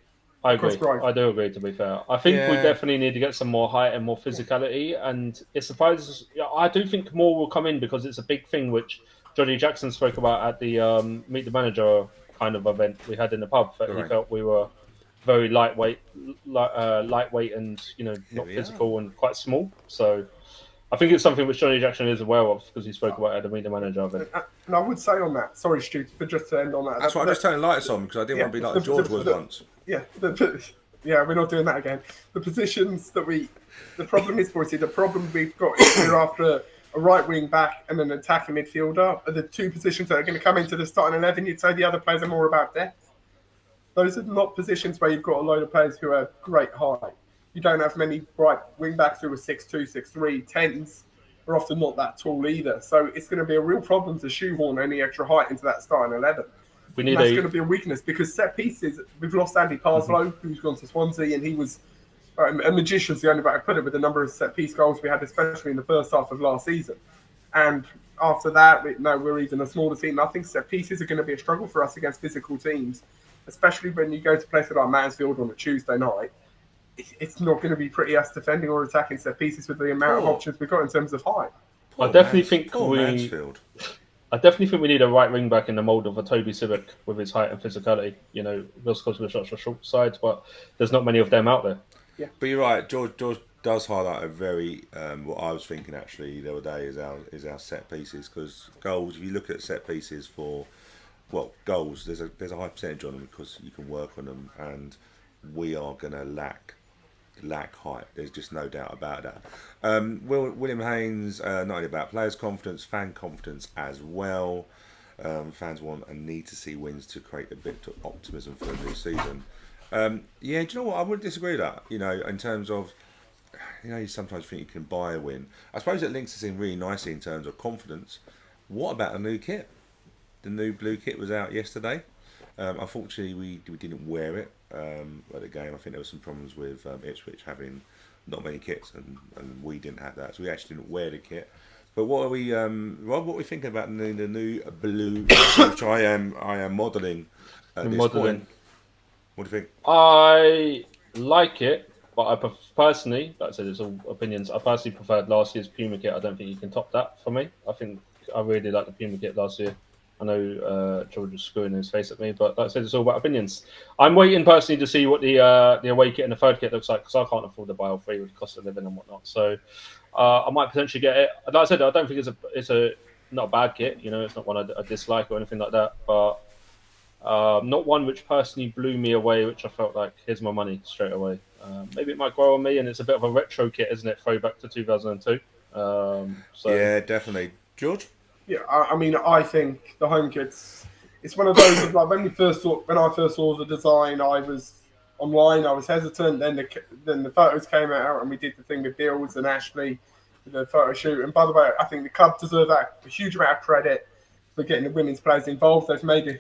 I agree. I do agree, to be fair. I think we definitely need to get some more height and more physicality. And it surprises. I do think more will come in because it's a big thing, which Johnny Jackson spoke about at the Meet the Manager kind of event we had in the pub. That he felt we were very lightweight and not physical and quite small. So I think it's something which Johnny Jackson is aware of because he spoke about it at the Meet the Manager event. And I would say on that, sorry, Stu, but just to end on that. That's why I just turned lights on because I didn't want to be like George was once. Yeah, we're not doing that again. The positions that the problem is, Boyce, the problem we've got is we're after a right wing back and an attacking midfielder are the two positions that are going to come into the starting 11. You'd say the other players are more about depth. Those are not positions where you've got a load of players who are great height. You don't have many right wing backs who are 6'2", 6'3", 10s. Are often not that tall either. So it's going to be a real problem to shoehorn any extra height into that starting 11. That's going to be a weakness because set pieces, we've lost Andy Parslow, who's gone to Swansea, and he was a magician's the only way I put it with the number of set piece goals we had, especially in the first half of last season. And after that, we're even a smaller team. I think set pieces are going to be a struggle for us against physical teams, especially when you go to places like Mansfield on a Tuesday night. It's not going to be pretty us defending or attacking set pieces with the amount of options we've got in terms of height. I definitely think we need a right wing back in the mould of a Toby Civic with his height and physicality. Just because we're such a short side, but there's not many of them out there. Yeah, but you're right. George does highlight a very what I was thinking actually the other day is our set pieces, because goals. If you look at set pieces for goals, there's a high percentage on them because you can work on them, and we are going to lack height. There's just no doubt about that. William Haynes, not only about players' confidence, fan confidence as well. Fans want and need to see wins to create a bit of optimism for the new season. Do you know what? I wouldn't disagree with that. In terms of, you sometimes think you can buy a win. I suppose it links us in really nicely in terms of confidence. What about a new kit? The new blue kit was out yesterday. Unfortunately, we didn't wear it at the game. I think there were some problems with Ipswich having not many kits, and we didn't have that, so we actually didn't wear the kit. But what are we, Rob? What are we thinking about the new blue, which I am modelling at this point? What do you think? I like it, but I personally, like I said, it's all opinions. I personally preferred last year's Puma kit. I don't think you can top that for me. I think I really liked the Puma kit last year. I know George was screwing his face at me, but like I said, it's all about opinions. I'm waiting personally to see what the away kit and the third kit looks like, because I can't afford to buy all three with the cost of living and whatnot. So I might potentially get it. Like I said, I don't think it's a not a bad kit. It's not one I dislike or anything like that, but not one which personally blew me away, which I felt like, here's my money straight away. Maybe it might grow on me, and it's a bit of a retro kit, isn't it? Throwback to 2002. Yeah, definitely. George? Yeah, I think the home kit's, it's one of those, like when I first saw the design, I was online, I was hesitant. Then the photos came out, and we did the thing with Bills and Ashley, the photo shoot. And by the way, I think the club deserve a huge amount of credit for getting the women's players involved. They've made a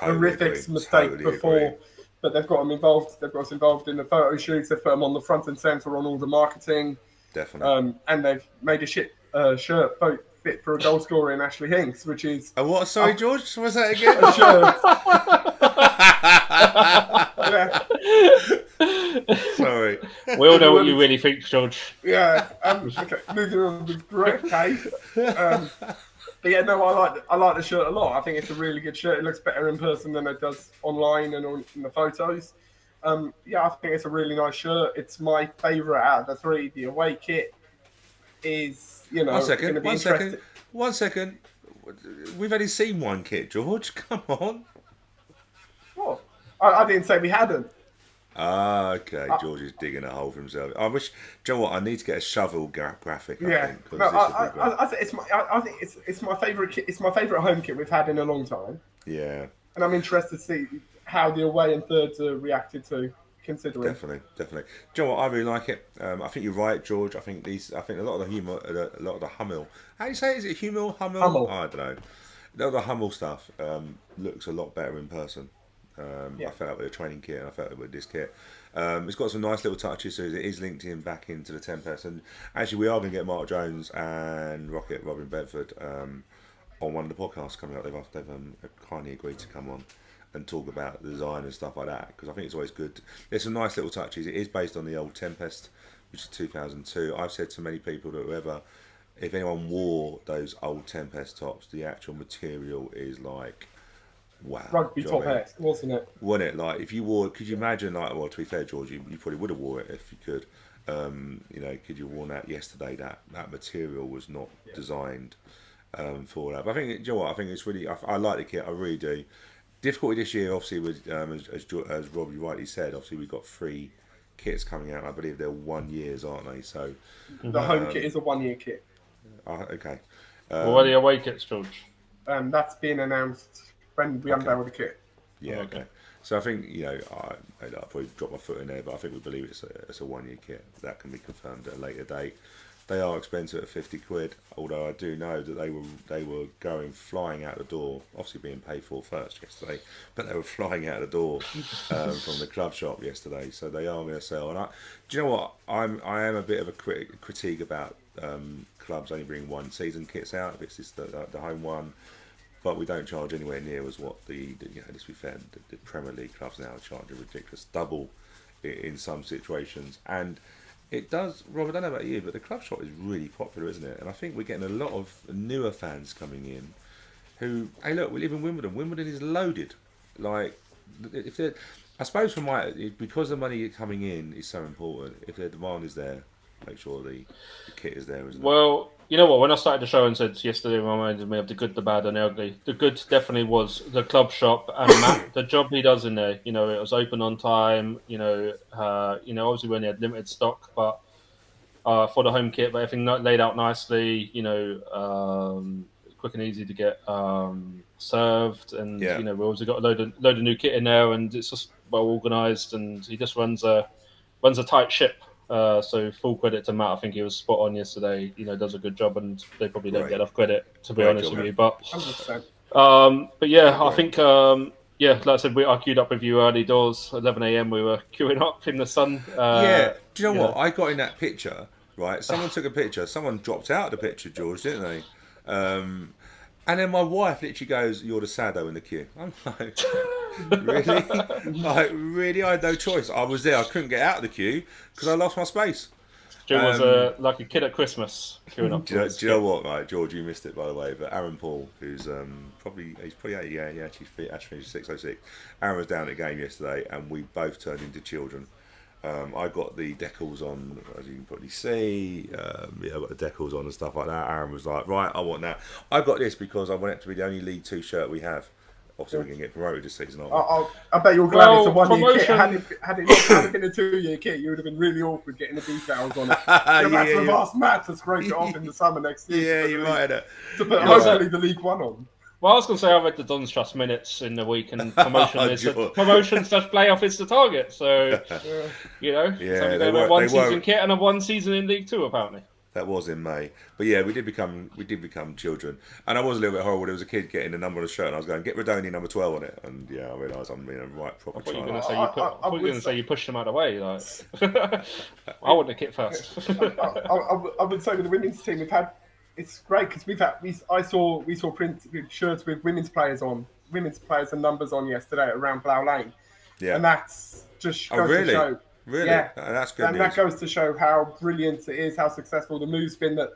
horrific mistake before, but they've got them involved. They've got us involved in the photo shoots. They've put them on the front and centre on all the marketing. Definitely. And they've made a shirt fit for a goal scorer in Ashley Hinks, which is... what? Sorry, George? What's that again? A shirt. Yeah. Sorry. We all know what you really think, George. Yeah. Okay, moving on with Brett Case. But yeah, no, I like the shirt a lot. I think it's a really good shirt. It looks better in person than it does online and in the photos. Yeah, I think it's a really nice shirt. It's my favourite out of the three. The away kit is, One second. we've only seen one kit, George. Come on. What? I didn't say we hadn't. Ah, okay. George is digging a hole for himself. I wish. Do you know what? I need to get a shovel graphic. I Yeah, think. 'Cause no, this would be great. I think it's my favorite kit. It's my favorite home kit we've had in a long time, Yeah, and I'm interested to see how the away and thirds are reacted to. Considering, definitely. Do you know what? I really like it. I think you're right, George. I think a lot of the humour, a lot of the Hummel. How do you say? Is it Hummel? Hummel. I don't know. A lot of the Hummel stuff looks a lot better in person. Yeah. I felt it with the training kit, and I felt it with this kit. It's got some nice little touches, so it is linked in back into the Tempest. And actually, we are going to get Mark Jones and Rocket Robin Bedford on one of the podcasts coming up. They've kindly agreed to come on and talk about the design and stuff like that, because I think it's always good. There's some nice little touches. It is based on the old Tempest, which is 2002. I've said to many people that if anyone wore those old Tempest tops, the actual material is like, wow. Rugby top hat, wasn't it? Wasn't it? Like, if you wore, could you imagine, like, well, to be fair, George, you probably would have wore it if you could. Could you have worn that yesterday? That material was not designed for that. But I think, you know what? I think it's really, I like the kit. I really do. Difficulty this year, obviously, was as Robbie rightly said. Obviously, we've got 3 kits coming out. I believe they're 1 years, aren't they? So the home kit is a 1-year kit. Okay. Well, what are the away kits, George? That's been announced when we unveil the kit. Yeah. Okay. So I think I'll probably drop my foot in there, but I think we believe it's a 1-year kit. That can be confirmed at a later date. They are expensive at £50, although I do know that they were going flying out the door. Obviously being paid for first yesterday, but they were flying out the door from the club shop yesterday. So they are going to sell. And do you know what? I am a bit of a critique about clubs only bringing 1 season kits out. If it's just the home one. But we don't charge anywhere near as what let's be fair, the Premier League clubs now charge a ridiculous double in some situations. And it does, Rob, I don't know about you, but the club shop is really popular, isn't it? And I think we're getting a lot of newer fans coming in who, hey, look, we live in Wimbledon. Wimbledon is loaded. Like, I suppose because the money coming in is so important, if the demand is there, make sure the kit is there, isn't it? Well, you know what? When I started the show and said yesterday, reminded me of the good, the bad, and the ugly. The good definitely was the club shop and Matt, the job he does in there. It was open on time. Obviously when they had limited stock, but for the home kit, but everything laid out nicely. Quick and easy to get served, and we also got a load of new kit in there, and it's just well organised, and he just runs a tight ship. So full credit to Matt. I think he was spot on yesterday. Does a good job, and they probably don't get enough credit, to be honest with you. But, 100%. I think, like I said, I queued up with you early doors, 11 a.m. We were queuing up in the sun. Do you know what? I got in that picture, right? Someone took a picture. Someone dropped out the picture, George, didn't they? And then my wife literally goes, "You're the sado in the queue." I'm like, really? Like, really? I had no choice. I was there. I couldn't get out of the queue because I lost my space. Jim was like a kid at Christmas queuing up. Do you know what, right, George? You missed it, by the way. But Aaron Paul, who's probably 80, yeah, actually 606. Aaron was down at the game yesterday, and we both turned into children. I got the decals on, as you can probably see. I got the decals on and stuff like that. Aaron was like, right, I want that. I got this because I want it to be the only League 2 shirt we have. Obviously, we're going to get promoted this season, aren't we? I bet you're glad it's a 1-year kit. Had it not been a 2-year kit, you would have been really awkward getting the details on it. You'll have to ask Matt to scrape it off in the summer next year. Yeah, you're right. To put hopefully the League 1 on. Well, I was going to say I read the Don's Trust minutes in the week, and promotion/playoff is the target. So, one season kit and a 1 season in League 2 apparently. That was in May, but yeah, we did become children, and I was a little bit horrible. There was a kid getting the number on the shirt, and I was going, "Get Redoni number 12 on it," and yeah, I realised I'm being a right proper. I thought you were going to say you pushed them out of the way. Like, I want the kit first. I would say with the women's team, it's great because we saw print shirts with women's players and numbers on yesterday around Plough Lane, and that's just goes to show. Really? Yeah, that's good and news. that goes to show how brilliant it is, how successful the move's been. That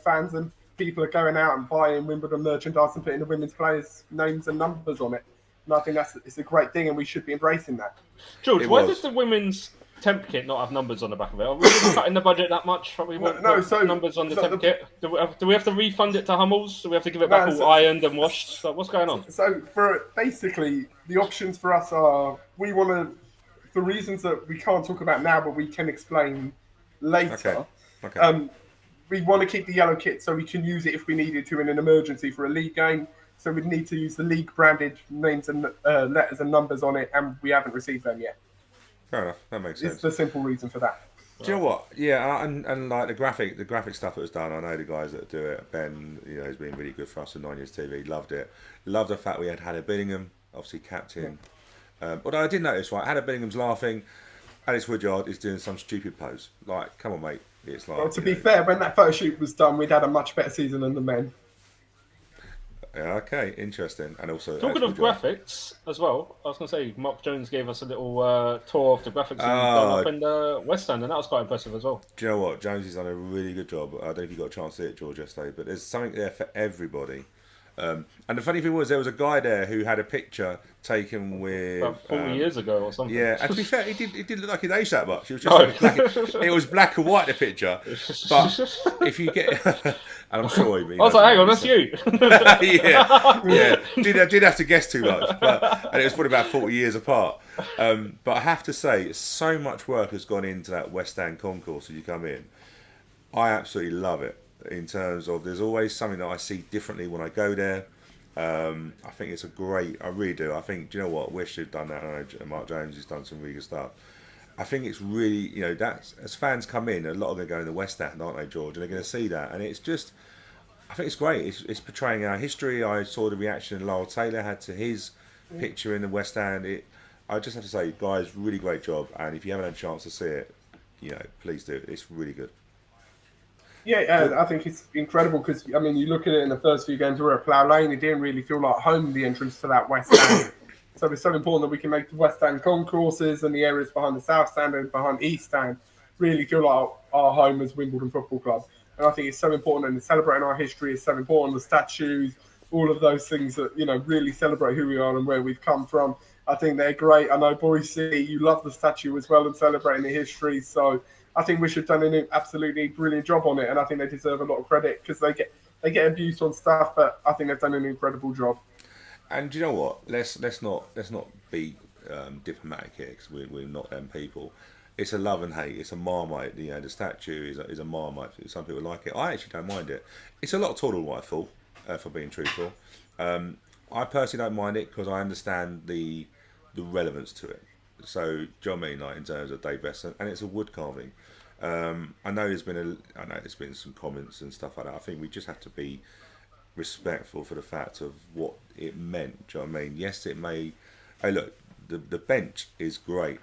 fans and people are going out and buying Wimbledon merchandise and putting the women's players' names and numbers on it. And I think it's a great thing, and we should be embracing that. George, why did the women's temp kit not have numbers on the back of it? Are we really cutting the budget that much? We want so numbers on the temp the- kit. Do we have to refund it to Hummels? Do we have to give it No, back all ironed and washed? So what's going on? So for basically, the options for us are we want to, for reasons that we can't talk about now, but we can explain later. Okay. We want to keep the yellow kit so we can use it if we needed to in an emergency for a league game. So we'd need to use the league branded names and letters and numbers on it, and we haven't received them yet. Fair enough. That makes sense. It's the simple reason for that. Do you know what? Yeah, and like the graphic stuff that was done. I know the guys that do it. Ben, has been really good for us in 9 Years TV. Loved it. Loved the fact we had Hannah Billingham, obviously captain. Although I did notice, right, Hannah Billingham's laughing. Alex Woodyard is doing some stupid pose. Like, come on, mate. It's like. Well, to be fair, when that photo shoot was done, we'd had a much better season than the men. Yeah, okay, interesting. And also talking of graphics as well, I was going to say Mark Jones gave us a little tour of the graphics up in the West End, and that was quite impressive as well. Do you know what? Jonesy's done a really good job. I don't know if you got a chance to see it, George, yesterday, but there's something there for everybody. And the funny thing was, there was a guy there who had a picture taken with about 40 years ago or something. Yeah, and to be fair, it didn't look like he'd aged that much. It was just it was black and white, the picture. But if you get, and I'm sure he. I was like, hang on, that's you. yeah. Did have to guess too much, and it was probably about 40 years apart. But I have to say, so much work has gone into that West End concourse as you come in. I absolutely love it. In terms of, there's always something that I see differently when I go there. I think it's I really do. I think, do you know what? Wish had done that. I know Mark Jones has done some really good stuff. I think it's really, that's, as fans come in, a lot of them are going to the West End, aren't they, George? And they're going to see that. And it's just, I think it's great. It's portraying our history. I saw the reaction Lyle Taylor had to his picture in the West End. I just have to say, guys, really great job. And if you haven't had a chance to see it, please do. It's really good. Yeah, I think it's incredible because, you look at it in the first few games, we were at Plough Lane. It didn't really feel like home, the entrance to that West Stand. So it's so important that we can make the West Stand concourses and the areas behind the South Stand and behind East Stand really feel like our home as Wimbledon Football Club. And I think it's so important, and celebrating our history is so important. The statues, all of those things that, really celebrate who we are and where we've come from. I think they're great. I know, Boyce, you love the statue as well and celebrating the history. So I think we should have done an absolutely brilliant job on it, and I think they deserve a lot of credit because they get abused on stuff, but I think they've done an incredible job. And do you know what? Let's not be diplomatic here because we're not them people. It's a love and hate. It's a Marmite. The statue is a Marmite. Some people like it. I actually don't mind it. It's a lot taller than what I thought, for being truthful. I personally don't mind it because I understand the relevance to it. So, do you know what I mean? Like, in terms of Dave Besson, and it's a wood carving. I know there's been some comments and stuff like that. I think we just have to be respectful for the fact of what it meant. Do you know what I mean? Yes, it may. Hey, look, the bench is great.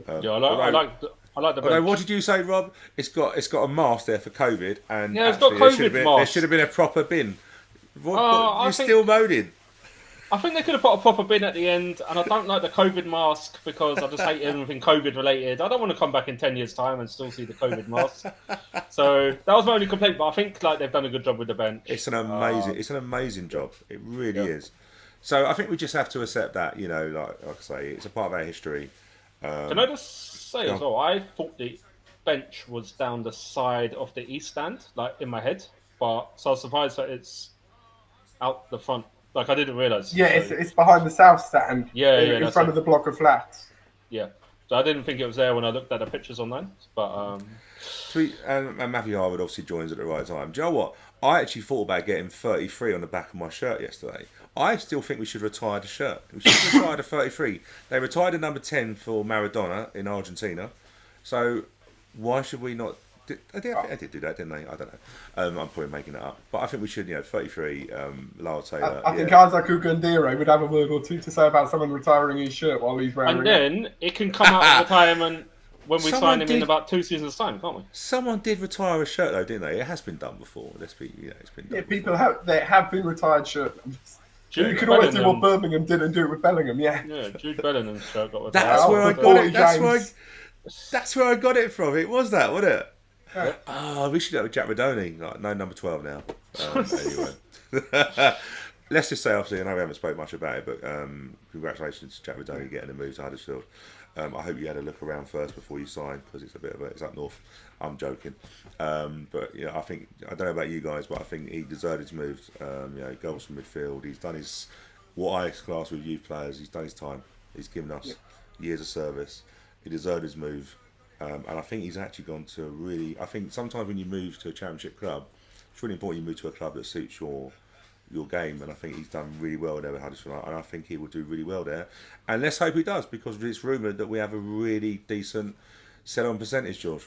I like the bench. What did you say, Rob? It's got a mask there for COVID, and yeah, it's got COVID mask. There should have been a proper bin. You're still moaning. I think they could have put a proper bin at the end, and I don't like the COVID mask because I just hate everything COVID related. I don't want to come back in 10 years' time and still see the COVID mask. So that was my only complaint, but I think they've done a good job with the bench. It's an amazing job. It really is. So I think we just have to accept that, like I say, it's a part of our history. Can I just say as well, I thought the bench was down the side of the East Stand, in my head, so I was surprised that it's out the front. I didn't realise. Yeah, it's behind the South Stand. In front of the block of flats. Yeah, so I didn't think it was there when I looked at the pictures online. But and Matthew Harwood obviously joins at the right time. Do you know what? I actually thought about getting 33 on the back of my shirt yesterday. I still think we should retire the shirt. We should retire the 33. They retired the number 10 for Maradona in Argentina. So why should we not? I did do that, didn't they? I don't know. I'm probably making that up. But I think we should, 33, Lyle Taylor. I think Isaac Ugandira would have a word or two to say about someone retiring his shirt while he's wearing it. And then it can come out of retirement when we sign him in about 2 seasons' time, can't we? Someone did retire a shirt, though, didn't they? It has been done before. It's been done before. People have been retired shirts. You could always do what Birmingham did and do it with Bellingham, Yeah, Jude Bellingham's shirt got retired. That's where I got it. That's where I got it from. It was that, wasn't it? Yeah. We should have Jack Redoni. No, number 12 now. Anyway. Let's just say, obviously, I know we haven't spoke much about it, but congratulations to Jack Redoni getting a move to Huddersfield. I hope you had a look around first before you signed, because it's up north. I'm joking, but I think, I don't know about you guys, but I think he deserved his moves. Goals from midfield. He's done what I class with youth players. He's done his time. He's given us years of service. He deserved his move, and I think he's actually gone to a really. I think sometimes when you move to a Championship club, it's really important you move to a club that suits your game, and I think he's done really well there with Huddersfield, and I think he will do really well there. And let's hope he does, because it's rumoured that we have a really decent sell-on percentage, George.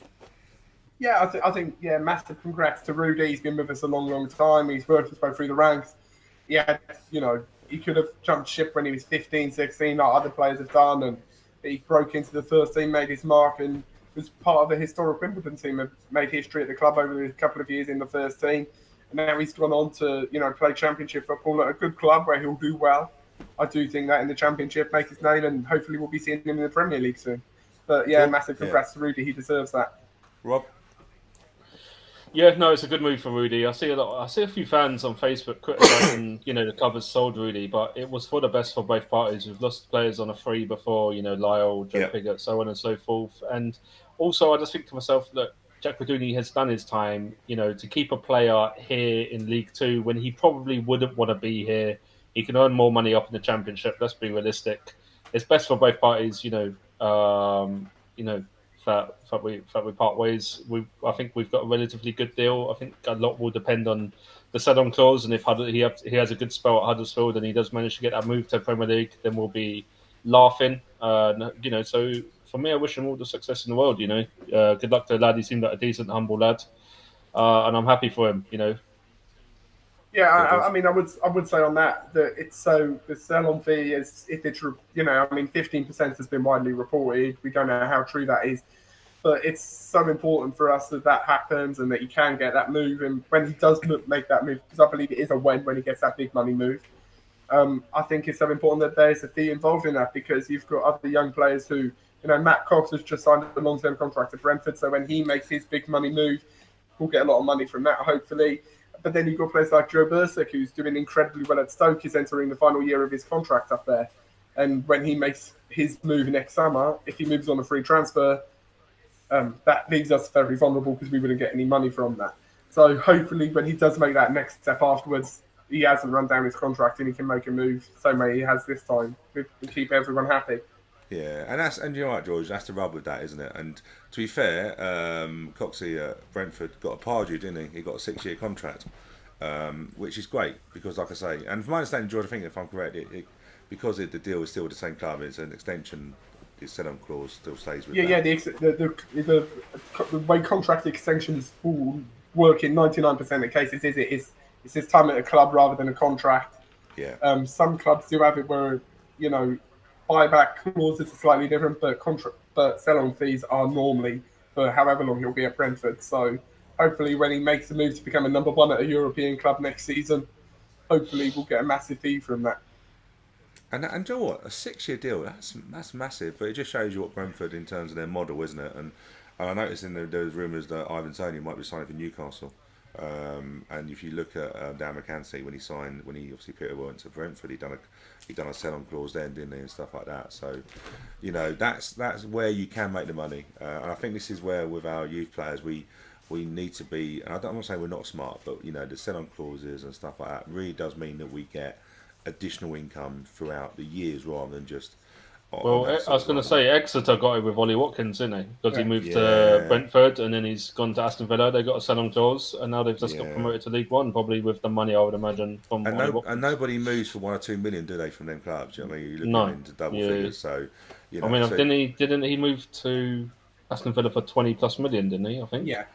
Yeah, I think massive congrats to Rudy. He's been with us a long time. He's worked his way through the ranks. Yeah, he could have jumped ship when he was 15, 16, like other players have done, and he broke into the first team, made his mark, and was part of the historic Wimbledon team, and made history at the club over a couple of years in the first team. And now he's gone on to, play Championship football at a good club where he'll do well. I do think that in the Championship, make his name, and hopefully we'll be seeing him in the Premier League soon. But massive congrats to Rudy. He deserves that. Rob? Yeah, no, it's a good move for Rudy. I see a few fans on Facebook criticising, the club has sold Rudy, but it was for the best for both parties. We've lost players on a free before, Lyle, Joe Pigott, so on and so forth. And also, I just think to myself, look, Jack Baduni has done his time, to keep a player here in League Two when he probably wouldn't want to be here. He can earn more money up in the Championship. Let's be realistic. It's best for both parties, that we part ways. I think we've got a relatively good deal. I think a lot will depend on the sell-on clause, and if he has a good spell at Huddersfield and he does manage to get that move to Premier League, then we'll be laughing. So for me, I wish him all the success in the world. Good luck to the lad. He seemed like a decent, humble lad, and I'm happy for him. Yeah, I would say on that it's so the sell-on fee is, if it's 15% has been widely reported. We don't know how true that is, but it's so important for us that happens and that he can get that move. And when he does make that move, because I believe it is a when he gets that big money move, I think it's so important that there's a fee involved in that, because you've got other young players who, Matt Cox has just signed a long-term contract at Brentford, so when he makes his big money move, we'll get a lot of money from that, hopefully. But then you've got players like Joe Bursick, who's doing incredibly well at Stoke. He's entering the final year of his contract up there. And when he makes his move next summer, if he moves on a free transfer, that leaves us very vulnerable, because we wouldn't get any money from that. So hopefully when he does make that next step afterwards, he hasn't run down his contract and he can make a move same way he has this time. We keep everyone happy. Yeah, and you know what, George, that's the rub with that, isn't it? And to be fair, Coxey at Brentford got a Pardew, didn't he? He got a 6-year contract, which is great, because, like I say, and from my understanding, George, I think if I'm correct, because the deal is still with the same club, it's an extension. His sell-on clause still stays with. The way contract extensions will work in 99% of cases is it's his time at a club rather than a contract. Yeah. Some clubs do have it where buyback clauses are slightly different, but sell-on fees are normally for however long he'll be at Brentford. So hopefully when he makes the move to become a number one at a European club next season, hopefully we'll get a massive fee from that. And you know what? A 6-year deal, that's massive, but it just shows you what Brentford, in terms of their model, isn't it? And I noticed there was rumours that Ivan Toney might be signing for Newcastle. And if you look at Dan McCancy, when he obviously Peter went to Brentford, he done a sell-on clause then, didn't he, and stuff like that. So, that's where you can make the money. And I think this is where, with our youth players, we need to be. And I'm not saying we're not smart, but the sell-on clauses and stuff like that really does mean that we get additional income throughout the years rather than just. Well, I was going to say Exeter got it with Ollie Watkins, didn't they? Because he moved to Brentford and then he's gone to Aston Villa. They got a sell-on clause, and now they've just got promoted to League One, probably with the money, I would imagine, from Ollie Watkins. And nobody moves for 1 or 2 million, do they, from them clubs? You know what I mean, you're looking into double figures. So, didn't he move to Aston Villa for 20+ million? Didn't he? I think. Yeah.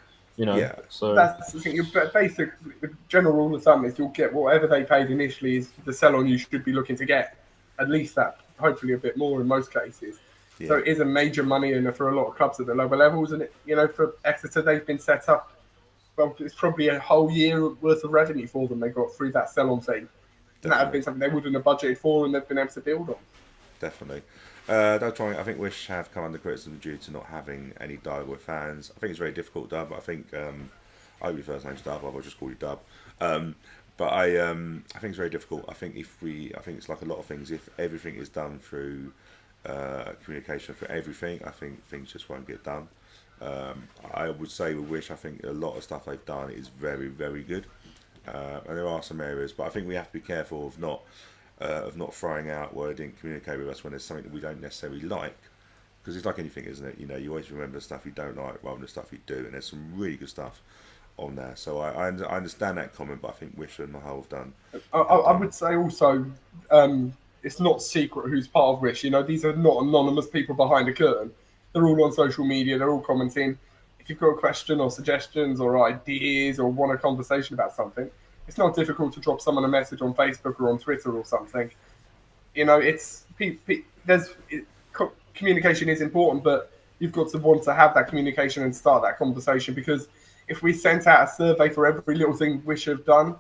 So that's the thing. Basically, the general rule of thumb is you'll get whatever they paid initially is the sell-on you should be looking to get. At least that, hopefully a bit more in most cases. Yeah. So it is a major money earner for a lot of clubs at the lower levels. And, for Exeter, they've been set up, well, it's probably a whole year worth of revenue for them they got through that sell-on fee. And that had been something they wouldn't have budgeted for and they've been able to build on. Definitely. I think Wish have come under criticism due to not having any dialogue with fans. I think it's very difficult, Dub. I think, I hope your first name's Dub, I'll just call you Dub. But I think it's very difficult. I think it's like a lot of things. If everything is done through communication for everything. I think things just won't get done. I would say with Wish, I think a lot of stuff they've done is very, very good. And there are some areas, but I think we have to be careful of not throwing out where they didn't communicate with us when there's something that we don't necessarily like. Because it's like anything, isn't it? You know, you always remember the stuff you don't like rather than the stuff you do, and there's some really good stuff on there. So I understand that comment, but I think Wish and the whole have done. I would say also, it's not secret who's part of Wish. You know, these are not anonymous people behind a curtain. They're all on social media. They're all commenting. If you've got a question or suggestions or ideas or want a conversation about something, it's not difficult to drop someone a message on Facebook or on Twitter or something. You know, communication is important, but you've got to want to have that communication and start that conversation, because if we sent out a survey for every little thing Wish have done,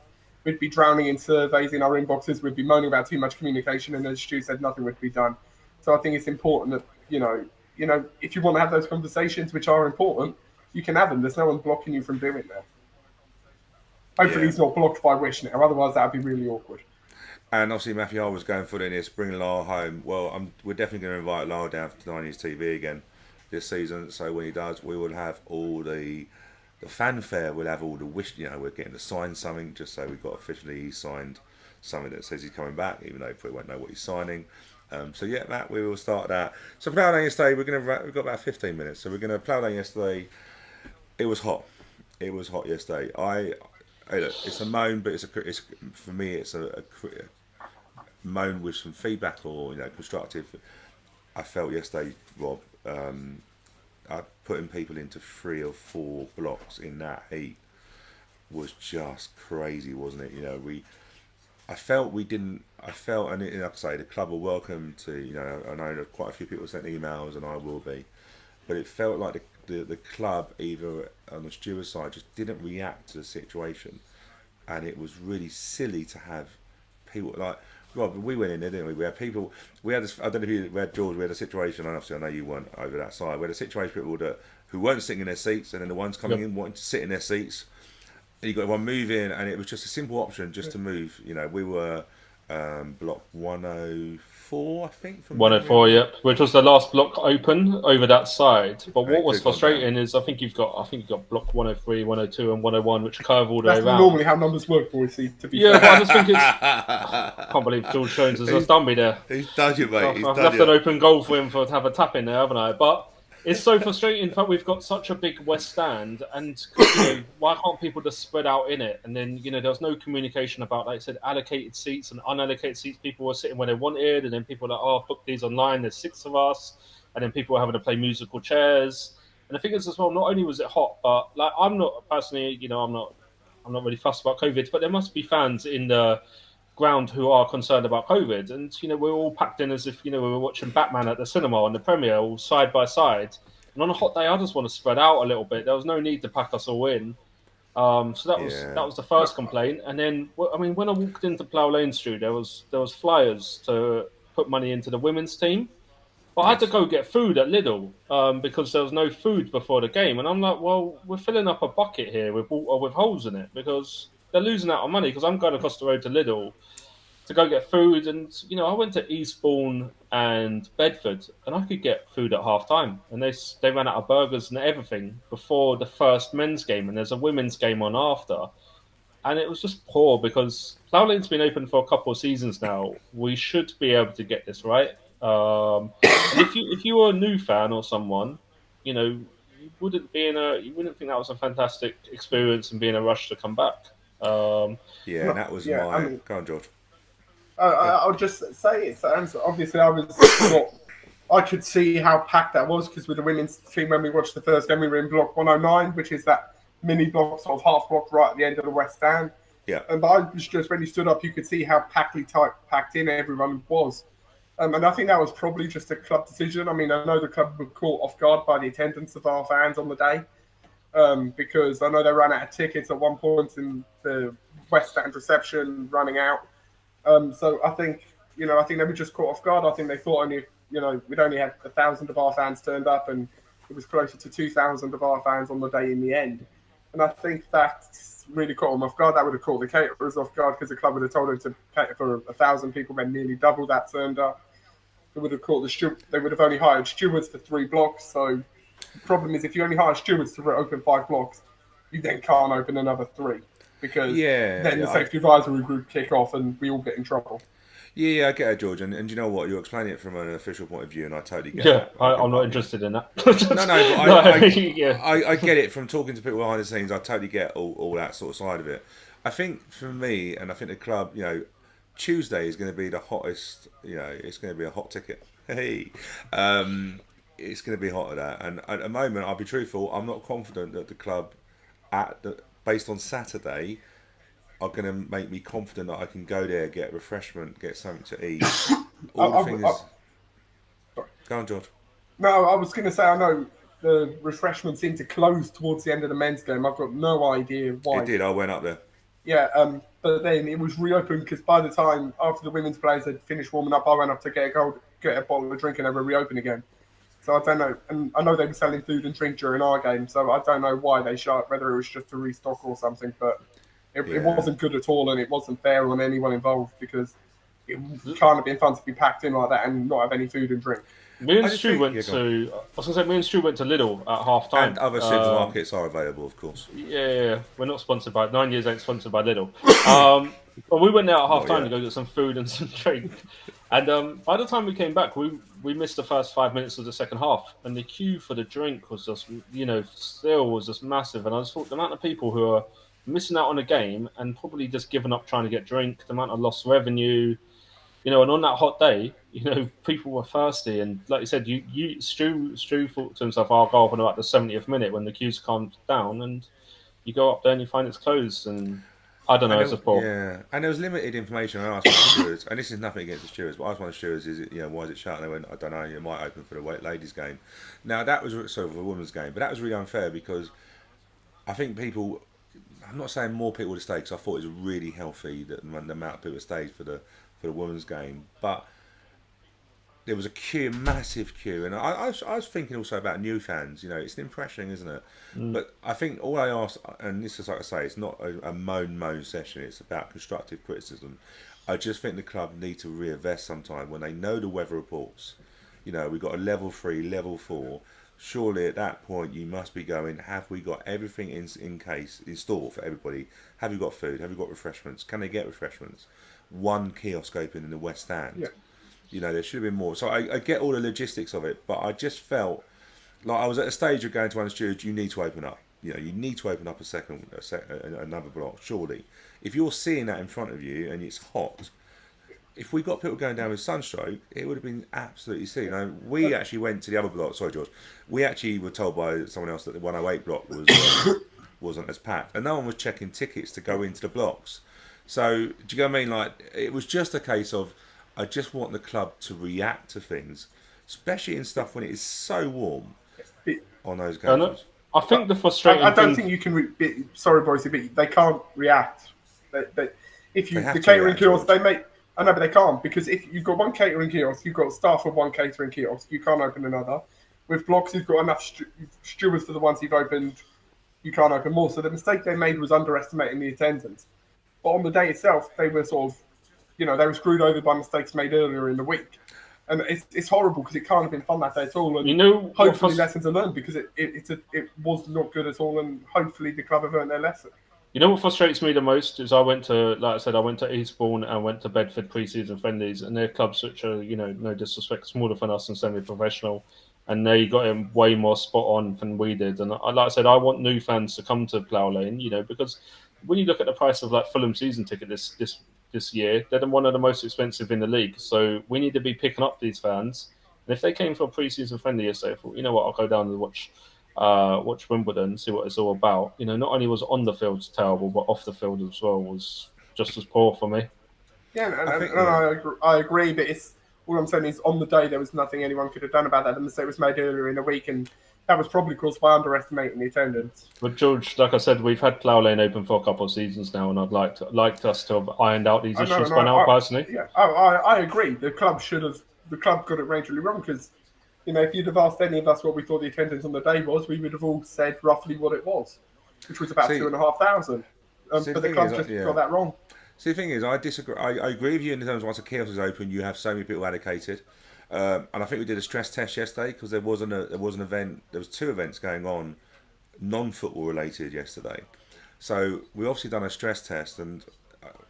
we'd be drowning in surveys in our inboxes, we'd be moaning about too much communication, and as Stu said, nothing would be done. So I think it's important that, you know, if you want to have those conversations, which are important, you can have them. There's no one blocking you from doing that. Hopefully he's not blocked by Wish now, otherwise that would be really awkward. And obviously Matthew Hall was going for it in this, bringing Lyle home. Well, we're definitely going to invite Lyle down to 90s TV again this season. So when he does, we will have all the fanfare. We'll have all the wish. You know, we're getting to sign something, just so we've got officially signed something that says he's coming back, even though we probably won't know what he's signing. So yeah, Matt, we will start that. So plough down yesterday. We've got about 15 minutes. So we're going to plough down yesterday. It was hot. It was hot yesterday. Hey, look, it's a moan, but it's for me. It's a moan with some feedback or constructive. I felt yesterday, Rob, putting people into 3 or 4 blocks in that heat was just crazy, wasn't it? You know, I felt, and like I say, the club are welcome to. I know that quite a few people sent emails, and I will be, but it felt like the club, either on the Stuart side, just didn't react to the situation, and it was really silly to have people like Rob. We went in there, didn't we? We had people. We had this. I don't know if we had George. We had a situation, and obviously I know you weren't over that side. We had a situation with people who weren't sitting in their seats, and then the ones coming in wanting to sit in their seats. And you got everyone move in, and it was just a simple option just to move. You know, we were block 104, I think. From 104, yep, which was the last block open over that side. But what was frustrating is I think you've got block 103, 102, and 101, which curve all the way around. That's normally how numbers work, Boyce. To be fair. But I just think I can't believe George Jones has just done me there. He's done you, mate. I've left an open goal for him to have a tap in there, haven't I? But it's so frustrating. In fact, we've got such a big West Stand, and why can't people just spread out in it? And then there was no communication about, like I said, allocated seats and unallocated seats. People were sitting where they wanted, and then people were like, "Oh, book these online. There's 6 of us," and then people were having to play musical chairs. And the thing is, as well, not only was it hot, but like I'm not personally, I'm not really fussed about COVID, but there must be fans in the ground who are concerned about COVID, and we're all packed in as if we were watching Batman at the cinema on the premiere, all side by side. And on a hot day, I just want to spread out a little bit. There was no need to pack us all in. So that was the first complaint. And then when I walked into Plough Lane Street, there was flyers to put money into the women's team, but I had to go get food at Lidl because there was no food before the game. And I'm like, well, we're filling up a bucket here with water with holes in it because they're losing out on money, because I'm going across the road to Lidl to go get food. And, I went to Eastbourne and Bedford, and I could get food at half time. And they ran out of burgers and everything before the first men's game. And there's a women's game on after. And it was just poor, because Plough Lane's been open for a couple of seasons now. We should be able to get this right. And if you were a new fan or someone, you wouldn't think that was a fantastic experience and be in a rush to come back. And that was go on, George. I'll just say it sounds, obviously I could see how packed that was, because with the women's team, when we watched the first game, we were in block 109, which is that mini block, sort of half block right at the end of the West Stand. Yeah. And I was just, when you stood up, you could see how packed in everyone was. And I think that was probably just a club decision. I mean, I know the club were caught off guard by the attendance of our fans on the day, because I know they ran out of tickets at one point in the West Stand reception, running out. So I think they were just caught off guard. I think they thought we'd only had 1,000 of our fans turned up, and it was closer to 2,000 of our fans on the day in the end. And I think that's really caught them off guard. That would have caught the caterers off guard, because the club would have told them to cater for 1,000 people, then nearly double that turned up. they would have they would have only hired stewards for 3 blocks. So the problem is, if you only hire stewards to open 5 blocks, you then can't open another 3 because then the safety advisory group kick off and we all get in trouble. Yeah, I get it, George, and you know what? You're explaining it from an official point of view, and I totally get Yeah, it. I'm not interested in that. I get it from talking to people behind the scenes. I totally get all that sort of side of it. I think for me, and I think the club, Tuesday is going to be the hottest. It's going to be a hot ticket. Hey, it's going to be hot at that. And at the moment, I'll be truthful. I'm not confident that the club, based on Saturday, are going to make me confident that I can go there, get a refreshment, get something to eat. Go on, George. No, I was going to say, I know the refreshments seem to close towards the end of the men's game. I've got no idea why. It did. I went up there. Yeah, but then it was reopened because by the time after the women's players had finished warming up, I went up to get a bottle of drink and they were reopened again. So I don't know. And I know they were selling food and drink during our game, so I don't know why they shut, whether it was just to restock or something, but it wasn't good at all and it wasn't fair on anyone involved because it can't have been fun to be packed in like that and not have any food and drink. Me and Stu went to Lidl at half time. And other supermarkets are available, of course. Yeah. We're not sponsored by 9 years ain't sponsored by Lidl. But we went there at half time to go get some food and some drink. And by the time we came back, we missed the first 5 minutes of the second half. And the queue for the drink was just, still was just massive. And I just thought the amount of people who are missing out on a game and probably just giving up trying to get drink, the amount of lost revenue, and on that hot day, people were thirsty. And like you said, Stu thought to himself, I'll go up in about the 70th minute when the queues calmed down, and you go up there and you find it's closed. And I don't know, it's a poor. Yeah, and there was limited information. I asked one of the stewards, and this is nothing against the stewards, but I asked one of the stewards, why is it shut? And they went, I don't know, it might open for the ladies' game. Now, that was sort of a women's game, but that was really unfair because I think people, I'm not saying more people would have stayed because I thought it was really healthy that the amount of people that stayed for the women's game, but there was a queue, massive queue, and I was thinking also about new fans. It's an impression, isn't it? But I think all I ask, and this is like I say, it's not a moan session. It's about constructive criticism. I just think the club need to reinvest sometime when they know the weather reports. We've got a level 3, level 4. Surely at that point you must be going, have we got everything in store for everybody? Have you got food? Have you got refreshments? Can they get refreshments? One kiosk open in the West Stand. Yeah. There should have been more. So I get all the logistics of it, but I just felt like I was at a stage of going to one steward, you need to open up. You need to open up another block, surely. If you're seeing that in front of you and it's hot, if we got people going down with sunstroke, it would have been absolutely silly. We actually went to the other block. Sorry, George. We actually were told by someone else that the 108 block wasn't as packed, and no one was checking tickets to go into the blocks. So, do you know what I mean? Like, it was just a case of, I just want the club to react to things, especially in stuff when it is so warm on those games. I think the frustrating I don't think you can. Sorry, Boyce, but they can't react. If the catering kiosk, they make. I know, but they can't because if you've got one catering kiosk, you've got staff of one catering kiosk. You can't open another. With blocks, you've got enough stewards for the ones you've opened. You can't open more. So the mistake they made was underestimating the attendance. But on the day itself, they were sort of, they were screwed over by mistakes made earlier in the week. And it's horrible because it can't have been fun that day at all. And hopefully lessons are learned because it was not good at all. And hopefully the club have learned their lesson. You know what frustrates me the most is I went to Eastbourne and went to Bedford pre-season friendlies, and they're clubs which are, no disrespect, smaller than us and semi-professional, and they got him way more spot on than we did. And like I said, I want new fans to come to Plough Lane, because when you look at the price of like Fulham season ticket this year, they're one of the most expensive in the league. So we need to be picking up these fans. And if they came for a pre-season friendly yesterday, I thought, you know what, I'll go down and watch Wimbledon, see what it's all about. Not only was on the field terrible, but off the field as well was just as poor for me. Yeah, I agree, but all I'm saying is on the day there was nothing anyone could have done about that. The mistake was made earlier in the week, and that was probably caused by underestimating the attendance. But George, like I said, we've had Plough Lane open for a couple of seasons now, and I'd liked us to have ironed out these issues by now, personally. Yeah, I agree. The club got it majorly wrong because, if you'd have asked any of us what we thought the attendance on the day was, we would have all said roughly what it was, which was about 2,500. But the club just got that wrong. See, the thing is, I disagree. I agree with you in terms of once a kiosk is open, you have so many people allocated. And I think we did a stress test yesterday because there was an event. There was 2 events going on, non-football related yesterday. So we obviously done a stress test, and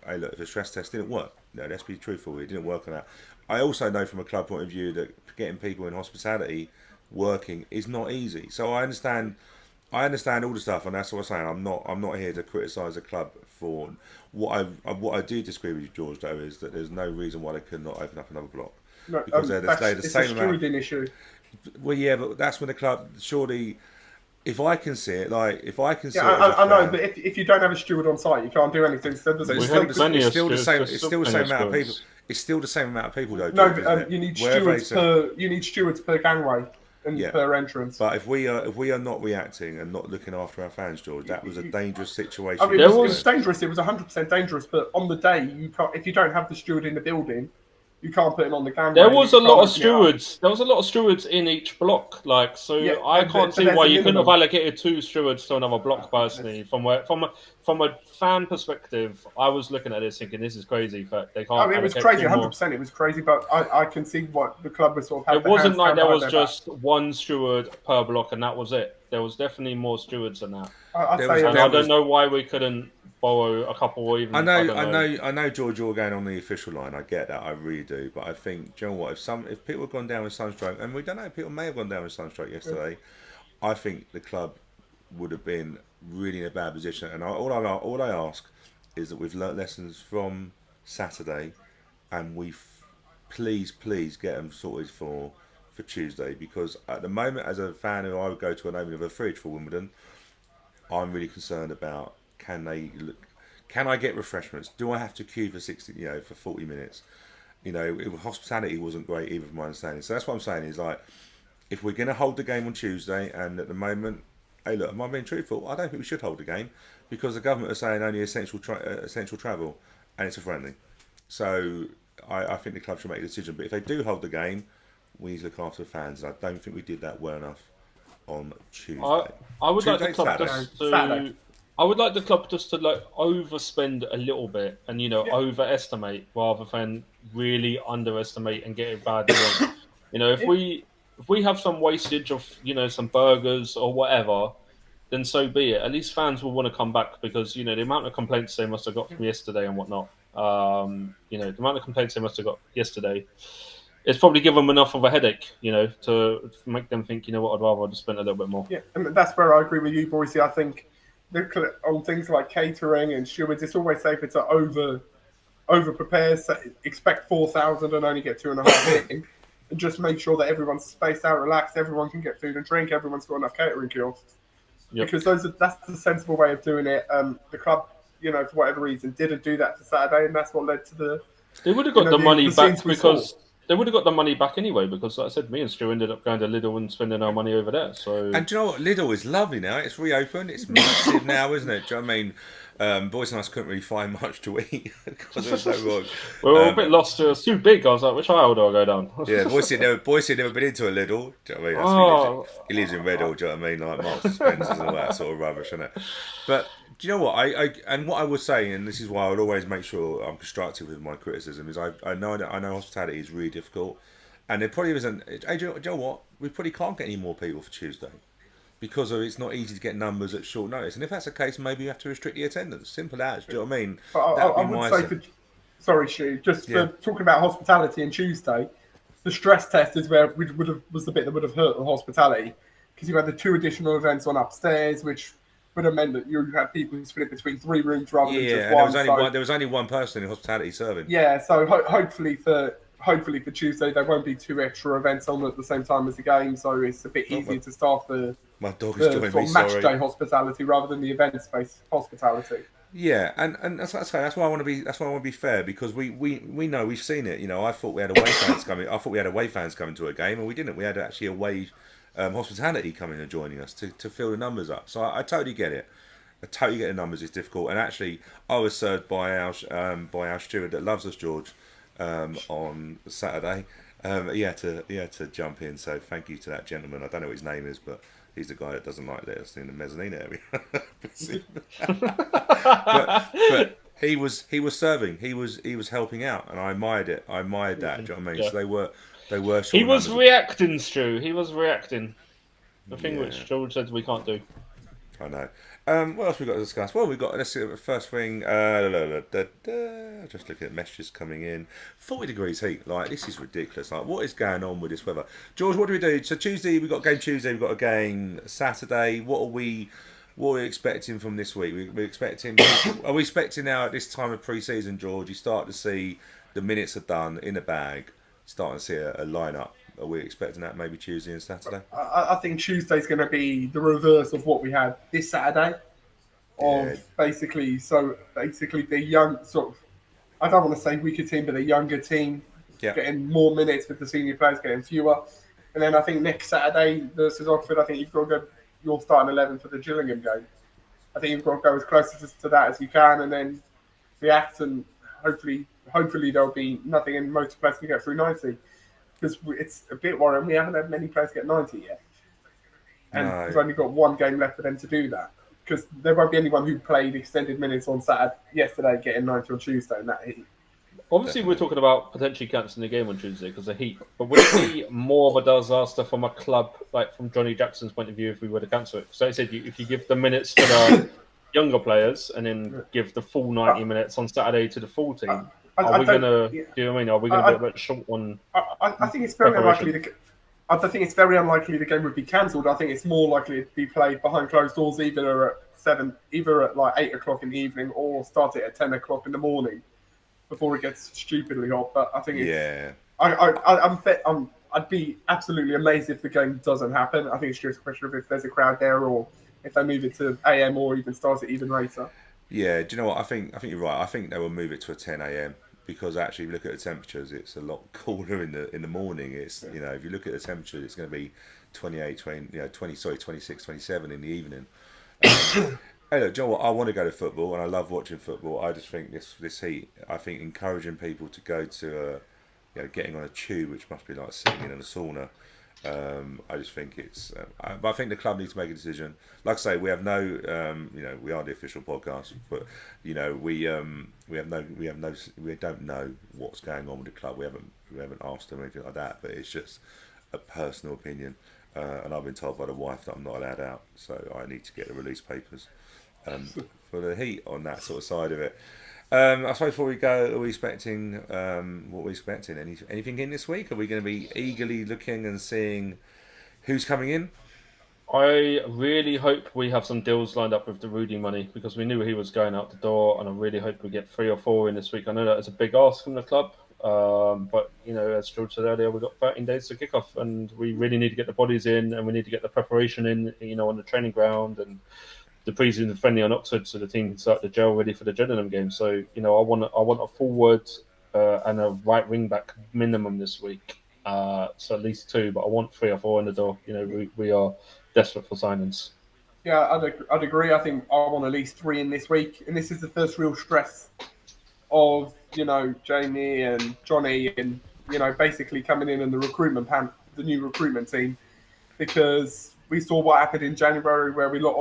hey, look, if the stress test didn't work, no, let's be truthful, it didn't work on that. I also know from a club point of view that getting people in hospitality working is not easy. So I understand all the stuff, and that's what I'm saying. I'm not here to criticise the club for what I do disagree with you, George. Though, is that there's no reason why they could not open up another block No, because they're the it's same a amount. stewarding issue. Well, yeah, but that's when the club surely. If I can see it, Yeah, I know, but if you don't have a steward on site, you can't do anything. So but there's it's still the same. It's still the same amount of people. It's still the same amount of people, though. No, George, but you need stewards per gangway and per entrance. But if we are not reacting and not looking after our fans, George, that was a dangerous situation. I mean, it was dangerous. It was 100% dangerous. But on the day, you can't. If you don't have the steward in the building, you can't put him on the gangway. There was a lot of stewards. There was a lot of stewards in each block. I can't see why you couldn't have allocated 2 stewards to another block. Personally, from a fan perspective, I was looking at this thinking this is crazy. But they can't. I mean, it was crazy. 100%, it was crazy. But I can see what the club was sort of. It wasn't like there was just 1 steward per block, and that was it. There was definitely more stewards than that. I don't know why we couldn't borrow a couple or even. I know, George, you're going on the official line. I get that, I really do. But I think, do you know what? If people have gone down with sunstroke, and we don't know, people may have gone down with sunstroke yesterday. I think the club would have been really in a bad position. And all I ask is that we've learnt lessons from Saturday, and please get them sorted for Tuesday. Because at the moment, as a fan who I would go to an opening of a fridge for Wimbledon, I'm really concerned about. Can I get refreshments? Do I have to queue for 40 minutes? Hospitality wasn't great either, from my understanding. So that's what I'm saying is if we're going to hold the game on Tuesday, and at the moment, hey, look, am I being truthful? I don't think we should hold the game because the government are saying only essential travel, and it's a friendly. So I think the club should make a decision. But if they do hold the game, we need to look after the fans. And I don't think we did that well enough on Tuesday. I would like the club Saturday. I would like the club just to overspend a little bit and overestimate rather than really underestimate and get it bad wrong. If we have some wastage of some burgers or whatever, then so be it. At least fans will want to come back because the amount of complaints they must have got from yesterday and whatnot. The amount of complaints they must have got yesterday. It's probably given them enough of a headache, to make them think, I'd rather just spend a little bit more. Yeah, and that's where I agree with you, Boyce. I think on things like catering and stewards, it's always safer to over prepare, expect 4,000 and only get 2.5 in, and just make sure that everyone's spaced out, relaxed, everyone can get food and drink, everyone's got enough catering kiosks. Yep. Because that's the sensible way of doing it. The club, for whatever reason, didn't do that for Saturday, and that's what led to the. They would have got the money back because. They would have got the money back anyway because, like I said, me and Stu ended up going to Lidl and spending our money over there. So, and do you know what? Lidl is lovely now. It's reopened. It's massive now, isn't it? Do you know what I mean? Boyce and us couldn't really find much to eat because it was so wrong. We were a bit lost. It was too big. I was like, which aisle do I go down? Yeah, Boyce had never been into a Lidl. Do you know what I mean? He lives in Redhill. Do you know what I mean? Like Marks and Spencer's and all that sort of rubbish, isn't it? But do you know what? And what I would say, and this is why I would always make sure I'm constructive with my criticism, is I know hospitality is really difficult. And there probably isn't. Hey, do you know what? We probably can't get any more people for Tuesday because it's not easy to get numbers at short notice. And if that's the case, maybe you have to restrict the attendance. Simple as. Do you know what I mean? I would say, sorry, Stu, for talking about hospitality and Tuesday, the stress test is where was the bit that would have hurt the hospitality because you had the 2 additional events on upstairs, which would have meant that you had people split between 3 rooms rather than just one. There was only one person in hospitality serving. Yeah, so hopefully for Tuesday, there won't be 2 extra events on at the same time as the game, so it's a bit easier to staff the match day hospitality rather than the event-based hospitality. Yeah, and that's why I want to be fair because we know we've seen it. I thought we had away fans coming. I thought we had away fans coming to a game, and we didn't. We had actually away hospitality coming and joining us to fill the numbers up. So I totally get it. I totally get the numbers. It's difficult, and actually, I was served by our steward that loves us, George. On Saturday, he had to jump in. So thank you to that gentleman. I don't know what his name is, but he's the guy that doesn't like let us in the mezzanine area. but he was serving. He was helping out, and I admired it. I admired that. Do you know what I mean? Yeah. So They were. He short was numbers. reacting, Stu. He was reacting. The thing Yeah. which George said we can't do. I know. What else we got to discuss? Well, we got. Let's see. The first thing. Just looking at messages coming in. 40 degrees heat. Like, this is ridiculous. Like, what is going on with this weather? George, what do we do? So Tuesday we got a game. Tuesday we got a game. Saturday. What are we expecting from this week? We're expecting. Are we expecting now at this time of pre-season, George? You start to see the minutes are done in the bag. Starting to see a lineup. Are we expecting that maybe Tuesday and Saturday? I think Tuesday's going to be the reverse of what we had this Saturday. Basically the young sort of, I don't want to say weaker team, but the younger team getting more minutes with the senior players getting fewer. And then I think next Saturday versus Oxford, I think you've got to go your starting 11 for the Gillingham game. I think you've got to go as close to that as you can, and then react, and hopefully there'll be nothing, and most players can get through 90. Because it's a bit worrying. We haven't had many players get 90 yet. And we've only got one game left for them to do that. Because there won't be anyone who played extended minutes on yesterday getting 90 on Tuesday in that heat. Obviously, we're talking about potentially cancelling the game on Tuesday because of heat. But would it be more of a disaster from a club, like from Johnny Jackson's point of view, if we were to cancel it? So I said, if you give the minutes to the younger players and then give the full 90 minutes on Saturday to the full team, are we going to? Do you know what I mean? Are we going to be a bit short on? I think it's very unlikely. I think it's very unlikely the game would be cancelled. I think it's more likely to be played behind closed doors, either at like 8 o'clock in the evening, or start it at 10 o'clock in the morning before it gets stupidly hot. But I think I'd be absolutely amazed if the game doesn't happen. I think it's just a question of if there's a crowd there, or if they move it to AM, or even start it even later. Yeah, do you know what? I think you're right. I think they will move it to a 10 a.m. because actually, if you look at the temperatures, it's a lot cooler in the morning. It's if you look at the temperatures, it's going to be 26, 27 in the evening. Hey, look, do you know what? I want to go to football, and I love watching football. I just think this heat. I think encouraging people to go to getting on a tube, which must be like sitting in a sauna. I just think it's. But I think the club needs to make a decision. Like I say, we have no. We are the official podcast, but we don't know what's going on with the club. We haven't asked them or anything like that. But it's just a personal opinion, and I've been told by the wife that I'm not allowed out, so I need to get the release papers for the heat on that sort of side of it. I suppose before we go, are we expecting what we're expecting? Anything in this week? Are we going to be eagerly looking and seeing who's coming in? I really hope we have some deals lined up with the Rudy money, because we knew he was going out the door, and I really hope we get 3 or 4 in this week. I know that is a big ask from the club, but as George said earlier, we've got 13 days to kick off, and we really need to get the bodies in, and we need to get the preparation in, on the training ground, and the pre-season friendly on Oxford, so the team can start the gel ready for the Gillingham game. So I want a forward and a right wing back minimum this week. So at least 2, but I want 3 or 4 in the door. We are desperate for signings. Yeah, I'd agree. I think I want at least 3 in this week, and this is the first real stress of Jamie and Johnny and basically coming in and the new recruitment team, because we saw what happened in January where we let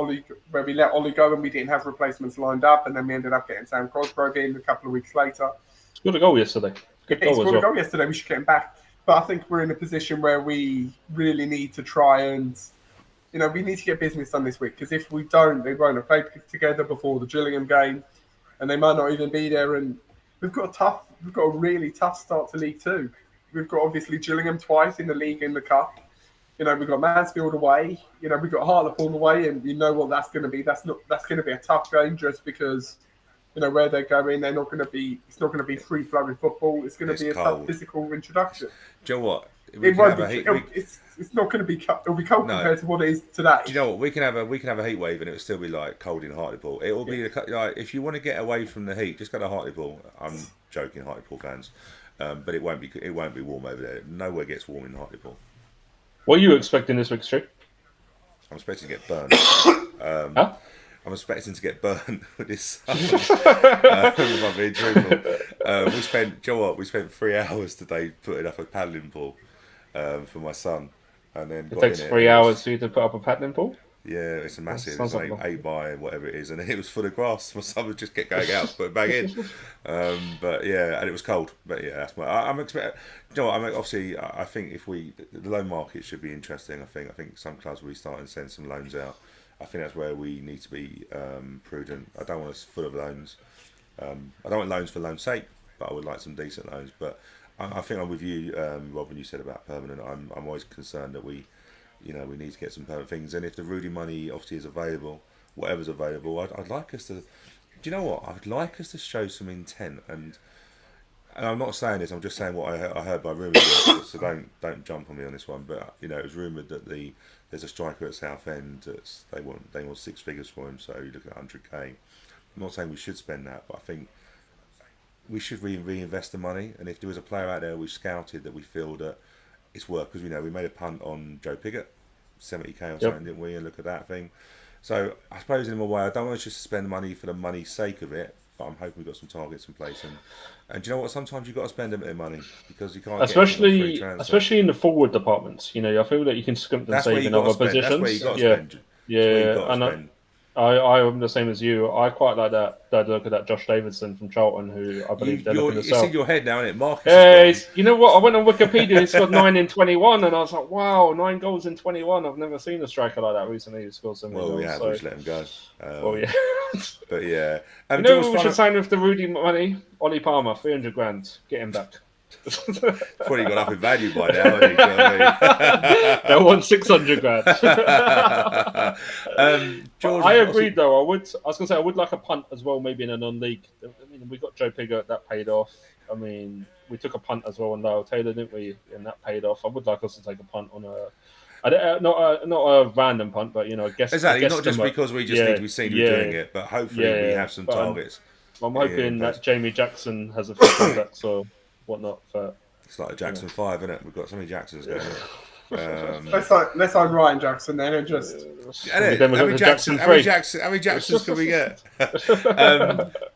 Ollie go and we didn't have replacements lined up, and then we ended up getting Sam Cosgrove in a couple of weeks later. Scored a goal yesterday. Good goal as well. Scored a goal yesterday. We should get him back. But I think we're in a position where we really need to try and, we need to get business done this week, because if we don't, they won't have played together before the Gillingham game, and they might not even be there. And we've got a really tough start to League Two. We've got obviously Gillingham twice in the league and the cup. We've got Mansfield away. We've got Hartlepool away, and you know what that's going to be. That's going to be a tough game, just because where they're going. They're not going to be. It's not going to be free flowing football. It's going to be a tough physical introduction. Do you know what? It's not going to be. It'll be cold compared to what it is today. Do you know what? We can have a heat wave, and it'll still be like cold in Hartlepool. It will be like, if you want to get away from the heat, just go to Hartlepool. I'm joking, Hartlepool fans, but it won't be warm over there. Nowhere gets warm in Hartlepool. What are you expecting this week, Stu? I'm expecting to get burned. Huh? I'm expecting to get burned with this. If I'm being truthful. We spent 3 hours today putting up a paddling pool for my son, and then it takes 3 hours for you to put up a paddling pool. Yeah, it's a massive. It's Sounds like like 8 by whatever it is, and it was full of grass. My son would just kept going out, put it back in. But yeah, and it was cold. But yeah, that's my. I'm expecting. You know what? obviously. I think if the loan market should be interesting. I think some clubs will be starting to send some loans out. I think that's where we need to be prudent. I don't want us full of loans. I don't want loans for loan's sake, but I would like some decent loans. But I think I'm with you, Rob, when you said about permanent. I'm always concerned that we need to get some permanent things. And if the Rudy money obviously is available, whatever's available, I'd like us to. Do you know what? I'd like us to show some intent. And I'm not saying this. I'm just saying what I heard by rumours. So don't jump on me on this one. But it was rumoured that there's a striker at Southend that they want 6 figures for him. So you look at 100k. I'm not saying we should spend that, but I think we should reinvest the money. And if there was a player out there we scouted that we feel that it's worth, because we made a punt on Joe Pigott, 70k or something, didn't we? And look at that thing. So I suppose in a way, I don't want us just to spend money for the money's sake of it, but I'm hoping we've got some targets in place. And do you know what? Sometimes you've got to spend a bit of money because you can't. Especially in the forward departments. I feel that you can skimp and save in other positions. That's where you got to spend. Yeah. I'm the same as you. I quite like that look at that Josh Davidson from Charlton, who I believe they're looking to sell. It's in your head now, isn't it? Marcus. You know what? I went on Wikipedia. He's got 9 in 21, and I was like, wow, 9 goals in 21. I've never seen a striker like that recently who scored so many goals. Yeah, we should let him go. Yeah. But yeah, we should sign with the Rudy money. Ollie Palmer, 300 grand. Get him back. Probably got up in value by now. Hasn't he? They want 600 grand. George, I agreed though. I was going to say I would like a punt as well, maybe in a non-league. We got Joe Pigott, that paid off. We took a punt as well on Lyle Taylor, didn't we? And that paid off. I would like us to take a punt on not a random punt, but a guess. Exactly, not just because we just need to be seen doing it, but hopefully we have some targets. I'm hoping that Jamie Jackson has a few contacts or whatnot. It's like a Jackson 5, isn't it? We've got so many Jacksons going on. Let's sign Ryan Jackson then and just. How many Jacksons can we get?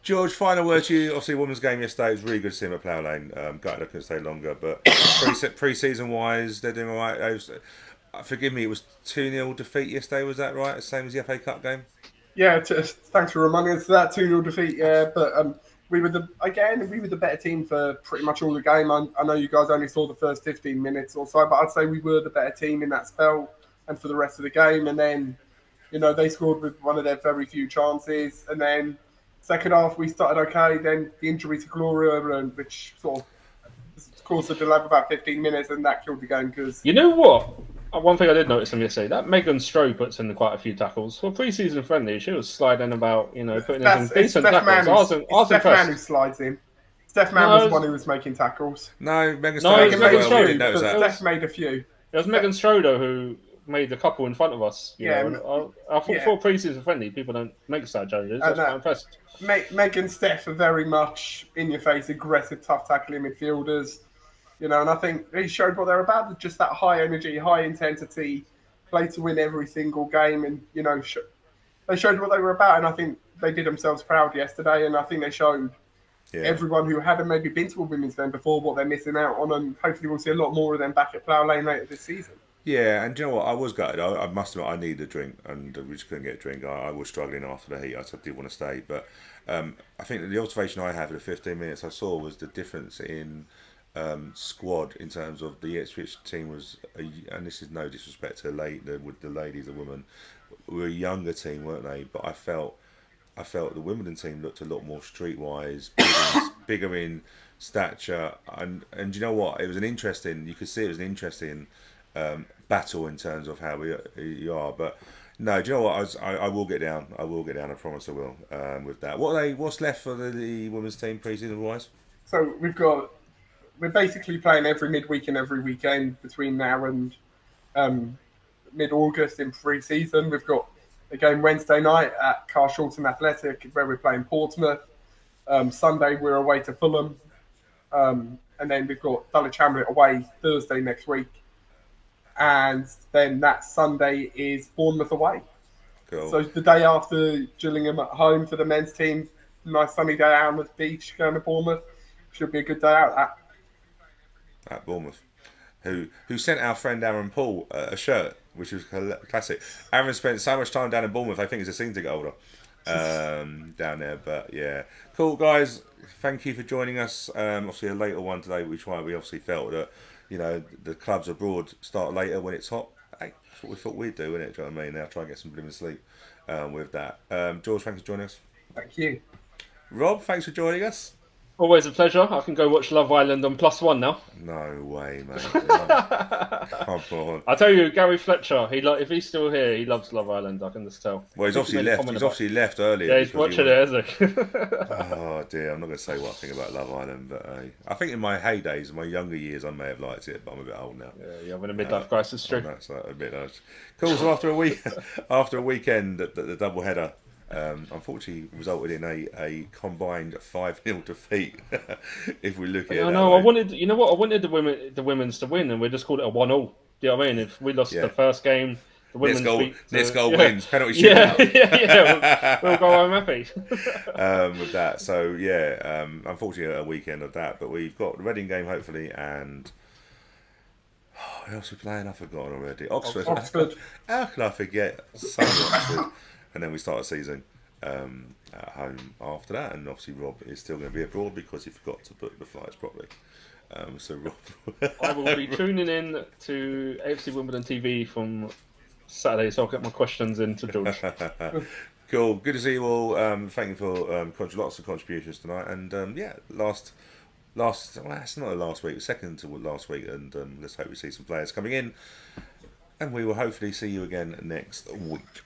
George, final word to you. Obviously, women's game yesterday. It was really good to see them at Plough Lane. Gutted I couldn't stay longer, but pre-season wise, they're doing all right. Forgive me, it was 2-0 defeat yesterday. Was that right? Same as the FA Cup game. Yeah, thanks for reminding us of that 2-0 defeat. Yeah, but we were the better team for pretty much all the game. I know you guys only saw the first 15 minutes or so, but I'd say we were the better team in that spell and for the rest of the game. And then, they scored with one of their very few chances. And then second half we started okay. Then the injury to Gloria, which sort of caused a delay of about 15 minutes, and that killed the game. Because you know what? One thing I did notice from yesterday, that Megan Stroh puts in quite a few tackles. For pre-season friendly, she was sliding about, putting in some decent tackles. Steph Mann who slides in. Steph Mann was the one who was making tackles. No, Megan Stroh. Steph made a few. It was Megan Stroh, though, who made a couple in front of us. I thought for pre-season friendly, people don't make side challenges. That's quite impressed. Meg and Steph are very much in-your-face, aggressive, tough tackling midfielders. And I think they showed what they're about. Just that high energy, high intensity, play to win every single game. And, they showed what they were about. And I think they did themselves proud yesterday. And I think they showed everyone who hadn't maybe been to a women's game before what they're missing out on. And hopefully we'll see a lot more of them back at Plough Lane later this season. Yeah, and do you know what? I was gutted. I must admit, I needed a drink, and we just couldn't get a drink. I was struggling after the heat. I did want to stay. But I think the observation I had for the 15 minutes I saw was the difference in squad in terms of the Ipswich team was, and this is no disrespect to the ladies, the women, were a younger team, weren't they? But I felt the Wimbledon team looked a lot more streetwise, bigger in stature, and you know what? It was you could see it was an interesting battle in terms of how we are. But no, do you know what? I will get down. I I promise I will. With that, what's left for the women's team pre-season wise? So we're basically playing every midweek and every weekend between now and mid-August in pre-season. We've got a game Wednesday night at Carshalton Athletic where we're playing Portsmouth. Sunday we're away to Fulham. And then we've got Dulwich Hamlet away Thursday next week. And then that Sunday is Bournemouth away. Cool. So the day after Gillingham at home for the men's team, nice sunny day out on the beach going to Bournemouth. Should be a good day out at Bournemouth. who sent our friend Aaron Paul a shirt, which was classic. Aaron spent so much time down in Bournemouth. I think he's a season ticket holder down there. But yeah, cool guys. Thank you for joining us. Obviously a later one today, which why we obviously felt that the clubs abroad start later when it's hot. Hey, that's what we thought we'd do, innit? Do you know what I mean? Now try and get some blooming sleep with that. George, thanks for joining us. Thank you. Rob, thanks for joining us. Always a pleasure. I can go watch Love Island on +1 now. No way, mate. Come on. I tell you, Gary Fletcher. If he's still here, he loves Love Island. I can just tell. Well, he's obviously left. He's obviously left earlier. Yeah, he's watching it, isn't he? Oh dear, I'm not going to say what I think about Love Island, but I think in my heydays, in my younger years, I may have liked it, but I'm a bit old now. Yeah, I'm in a midlife crisis, true. That's a bit nice. Cool. So after a weekend, the double header. Unfortunately resulted in a combined 5-0 defeat. If we look at it, I wanted the women's to win, and we just called it a 1-1. Do you know what I mean? If we lost the first game, the women's next goal wins, penalty shootout. Yeah, we'll go home happy. With that, so yeah, unfortunately a weekend of that, but we've got the Reading game hopefully, and who else are we playing? I've forgotten already. Oxford. How can I forget? Oxford. And then we start a season at home after that, and obviously Rob is still going to be abroad because he forgot to book the flights properly. So Rob, I will be tuning in to AFC Wimbledon TV from Saturday, so I'll get my questions in to George. Cool, good to see you all. Thank you for lots of contributions tonight, and last. Well, that's not the last week, second to last week, and let's hope we see some players coming in, and we will hopefully see you again next week.